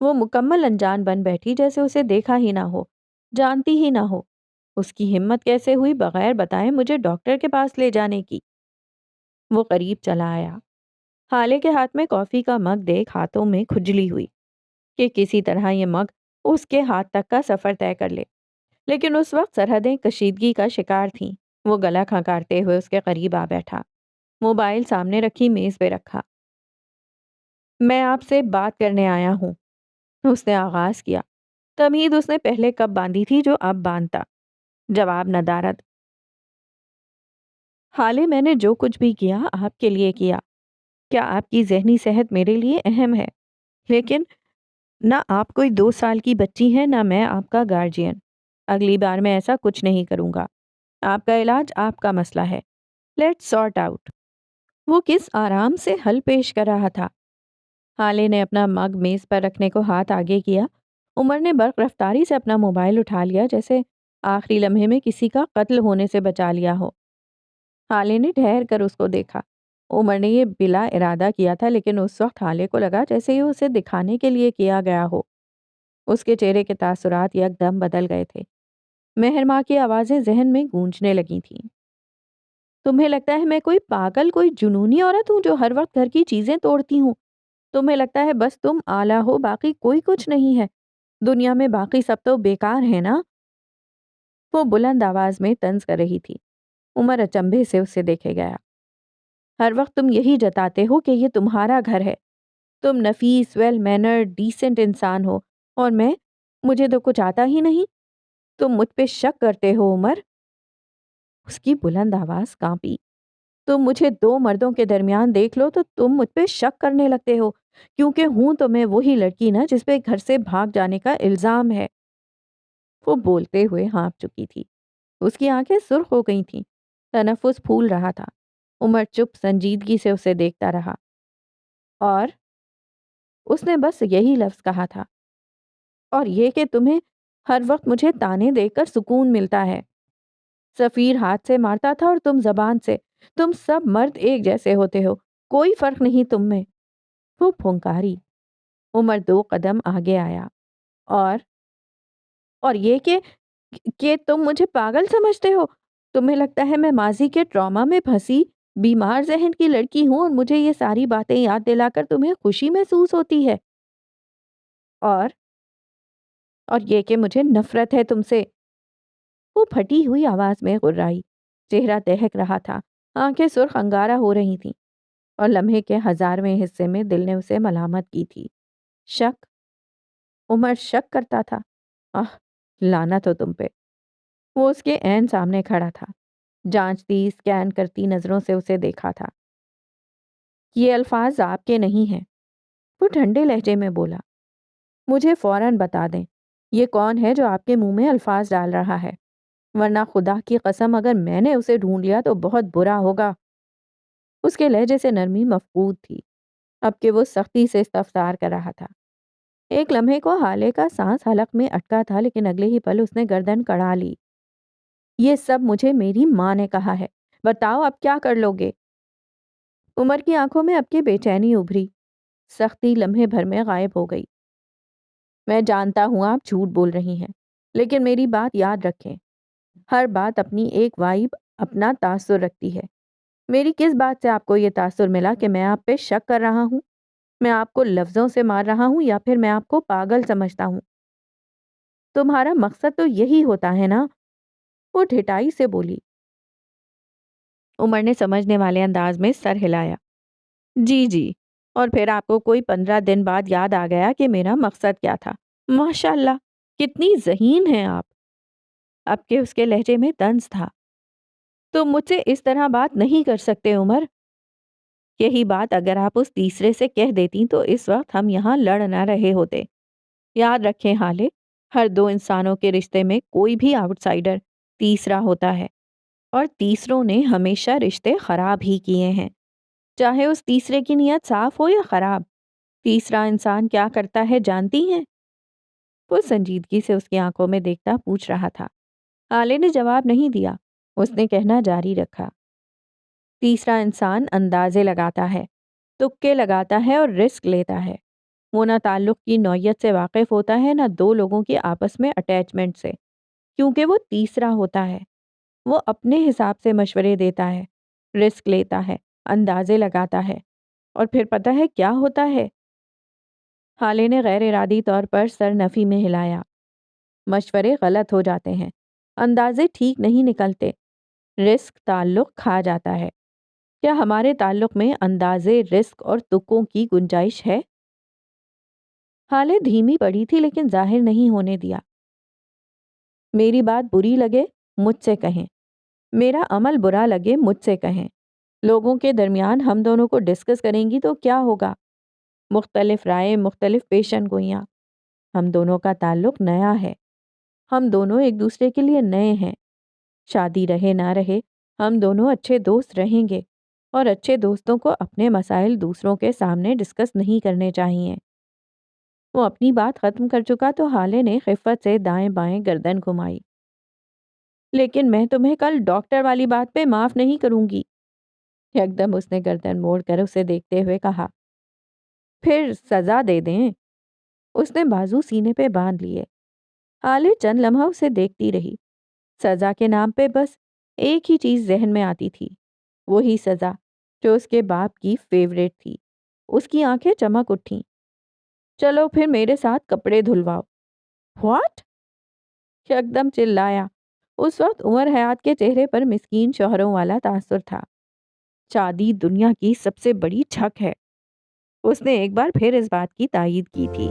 وہ مکمل انجان بن بیٹھی جیسے اسے دیکھا ہی نہ ہو، جانتی ہی نہ ہو۔ اس کی ہمت کیسے ہوئی بغیر بتائے مجھے ڈاکٹر کے پاس لے جانے کی؟ وہ قریب چلا آیا۔ حالے کے ہاتھ میں کافی کا مگ دیکھ ہاتھوں میں کھجلی ہوئی کہ کسی طرح یہ مگ اس کے ہاتھ تک کا سفر طے کر لے، لیکن اس وقت سرحدیں کشیدگی کا شکار تھیں۔ وہ گلا کھنکارتے ہوئے اس کے قریب آ بیٹھا، موبائل سامنے رکھی میز پہ رکھا۔ میں آپ سے بات کرنے آیا ہوں، اس نے آغاز کیا۔ تمہید اس نے پہلے کب باندھی تھی جو اب باندھتا۔ جواب ندارد۔ حالے میں نے جو کچھ بھی کیا آپ کے لیے کیا۔ کیا آپ کی ذہنی صحت میرے لیے اہم ہے؟ لیکن نہ آپ کوئی 2 سال کی بچی ہیں نہ میں آپ کا گارجین۔ اگلی بار میں ایسا کچھ نہیں کروں گا۔ آپ کا علاج آپ کا مسئلہ ہے۔ Let's sort out. وہ کس آرام سے حل پیش کر رہا تھا۔ حالے نے اپنا مگ میز پر رکھنے کو ہاتھ آگے کیا۔ عمر نے برق رفتاری سے اپنا موبائل اٹھا لیا جیسے آخری لمحے میں کسی کا قتل ہونے سے بچا لیا ہو۔ حالے نے ٹھہر کر اس کو دیکھا۔ عمر نے یہ بلا ارادہ کیا تھا لیکن اس وقت حالے کو لگا جیسے یہ اسے دکھانے کے لیے کیا گیا ہو۔ اس کے چہرے کے تاثرات یک دم بدل گئے تھے۔ مہر ماں کی آوازیں ذہن میں گونجنے لگی تھیں۔ تمہیں لگتا ہے میں کوئی پاگل، کوئی جنونی عورت ہوں جو ہر وقت گھر کی چیزیں توڑتی ہوں؟ تمہیں لگتا ہے بس تم اعلیٰ ہو، باقی کوئی کچھ نہیں ہے؟ دنیا میں باقی سب تو بیکار ہے نا؟ وہ بلند آواز میں طنز کر رہی تھی۔ عمر اچنبھے سے اسے دیکھے گیا۔ ہر وقت تم یہی جتاتے ہو کہ یہ تمہارا گھر ہے، تم نفیس، ویل مینر، ڈیسنٹ انسان ہو، اور مجھے تو کچھ آتا ہی نہیں۔ تم مجھ پہ شک کرتے ہو عمر؟ اس کی بلند آواز کانپی۔ تم مجھے دو مردوں کے درمیان دیکھ لو تو تم مجھ پہ شک کرنے لگتے ہو، کیونکہ ہوں تو میں وہی لڑکی نا جس پہ گھر سے بھاگ جانے کا الزام ہے۔ وہ بولتے ہوئے ہانپ چکی تھی، اس کی آنکھیں سرخ ہو گئی تھیں، تنفس پھول رہا تھا۔ عمر چپ سنجیدگی سے اسے دیکھتا رہا، اور اس نے بس یہی لفظ کہا تھا، اور یہ کہ تمہیں ہر وقت مجھے تانے دے کر سکون ملتا ہے۔ سفیر ہاتھ سے مارتا تھا اور تم زبان سے۔ تم سب مرد ایک جیسے ہوتے ہو، کوئی فرق نہیں تم میں۔ وہ پھنکاری۔ عمر 2 قدم آگے آیا، اور یہ کہ تم مجھے پاگل سمجھتے ہو؟ تمہیں لگتا ہے میں ماضی کے ٹراما میں پھنسی بیمار ذہن کی لڑکی ہوں اور مجھے یہ ساری باتیں یاد دلا کر تمہیں خوشی محسوس ہوتی ہے؟ اور یہ کہ مجھے نفرت ہے تم سے۔ وہ پھٹی ہوئی آواز میں غرائی، چہرہ دہک رہا تھا، آنکھیں سرخ انگارہ ہو رہی تھیں، اور لمحے کے 1000ویں حصے میں دل نے اسے ملامت کی تھی۔ شک؟ عمر شک کرتا تھا؟ آہ، لعنت ہو تم پہ۔ وہ اس کے عین سامنے کھڑا تھا، جانچتی، اسکین کرتی نظروں سے اسے دیکھا تھا۔ یہ الفاظ آپ کے نہیں ہیں، وہ ٹھنڈے لہجے میں بولا۔ مجھے فوراً بتا دیں یہ کون ہے جو آپ کے منہ میں الفاظ ڈال رہا ہے، ورنہ خدا کی قسم اگر میں نے اسے ڈھونڈ لیا تو بہت برا ہوگا۔ اس کے لہجے سے نرمی مفقود تھی، اب کہ وہ سختی سے استفسار کر رہا تھا۔ ایک لمحے کو حالے کا سانس حلق میں اٹکا تھا، لیکن اگلے ہی پل اس نے گردن کڑا لی۔ یہ سب مجھے میری ماں نے کہا ہے، بتاؤ اب کیا کر لو گے؟ عمر کی آنکھوں میں اب کی بے چینی ابھری، سختی لمحے بھر میں غائب ہو گئی۔ میں جانتا ہوں آپ جھوٹ بول رہی ہیں، لیکن میری بات یاد رکھیں، ہر بات اپنی ایک وائب، اپنا تاثر رکھتی ہے۔ میری کس بات سے آپ کو یہ تاثر ملا کہ میں آپ پہ شک کر رہا ہوں؟ میں آپ کو لفظوں سے مار رہا ہوں یا پھر میں آپ کو پاگل سمجھتا ہوں؟ تمہارا مقصد تو یہی ہوتا ہے نا؟ وہ ڈھٹائی سے بولی۔ عمر نے سمجھنے والے انداز میں سر ہلایا۔ جی جی، اور پھر آپ کو کوئی 15 دن بعد یاد آ گیا کہ میرا مقصد کیا تھا۔ ماشاء اللہ، کتنی ذہین ہیں آپ۔ اب کہ اس کے لہجے میں طنز تھا۔ تم مجھ سے اس طرح بات نہیں کر سکتے عمر۔ یہی بات اگر آپ اس تیسرے سے کہہ دیتی تو اس وقت ہم یہاں لڑ نہ رہے ہوتے۔ یاد رکھیں حالے، ہر 2 انسانوں کے رشتے میں کوئی بھی آؤٹ سائڈر تیسرا ہوتا ہے، اور تیسروں نے ہمیشہ رشتے خراب ہی کیے ہیں، چاہے اس تیسرے کی نیت صاف ہو یا خراب۔ تیسرا انسان کیا کرتا ہے جانتی ہیں؟ وہ سنجیدگی سے اس کی آنکھوں میں دیکھتا پوچھ رہا تھا۔ حالے نے جواب نہیں دیا، اس نے کہنا جاری رکھا۔ تیسرا انسان اندازے لگاتا ہے، تکے لگاتا ہے اور رسک لیتا ہے۔ وہ نہ تعلق کی نوعیت سے واقف ہوتا ہے، نہ دو لوگوں کی آپس میں اٹیچمنٹ سے، کیونکہ وہ تیسرا ہوتا ہے۔ وہ اپنے حساب سے مشورے دیتا ہے، رسک لیتا ہے، اندازے لگاتا ہے، اور پھر پتہ ہے کیا ہوتا ہے؟ حالے نے غیر ارادی طور پر سر نفی میں ہلایا۔ مشورے غلط ہو جاتے ہیں، اندازے ٹھیک نہیں نکلتے، رسک تعلق کھا جاتا ہے۔ کیا ہمارے تعلق میں اندازے، رسک اور تکوں کی گنجائش ہے؟ حالے دھیمی پڑی تھی لیکن ظاہر نہیں ہونے دیا۔ میری بات بری لگے مجھ سے کہیں، میرا عمل برا لگے مجھ سے کہیں۔ لوگوں کے درمیان ہم دونوں کو ڈسکس کریں گی تو کیا ہوگا؟ مختلف رائے، مختلف پیشن گوئیاں۔ ہم دونوں کا تعلق نیا ہے، ہم دونوں ایک دوسرے کے لیے نئے ہیں۔ شادی رہے نہ رہے، ہم دونوں اچھے دوست رہیں گے، اور اچھے دوستوں کو اپنے مسائل دوسروں کے سامنے ڈسکس نہیں کرنے چاہیے۔ وہ اپنی بات ختم کر چکا تو حالے نے خفت سے دائیں بائیں گردن گھمائی۔ لیکن میں تمہیں کل ڈاکٹر والی بات پہ معاف نہیں کروں گی۔ یکدم اس نے گردن موڑ کر اسے دیکھتے ہوئے کہا۔ پھر سزا دے دیں۔ اس نے بازو سینے پہ باندھ لیے۔ حالے چند لمحہ اسے دیکھتی رہی۔ سزا کے نام پہ بس ایک ہی چیز ذہن میں آتی تھی، وہی سزا جو اس کے باپ کی فیوریٹ تھی۔ اس کی آنکھیں چمک اٹھیں۔ چلو پھر میرے ساتھ کپڑے دھلواؤ۔ واٹ؟ یکدم چلایا۔ اس وقت عمر حیات کے چہرے پر مسکین شوہروں والا تاثر تھا۔ شادی دنیا کی سب سے بڑی ٹھگ ہے۔ اس نے ایک بار پھر اس بات کی تائید کی تھی۔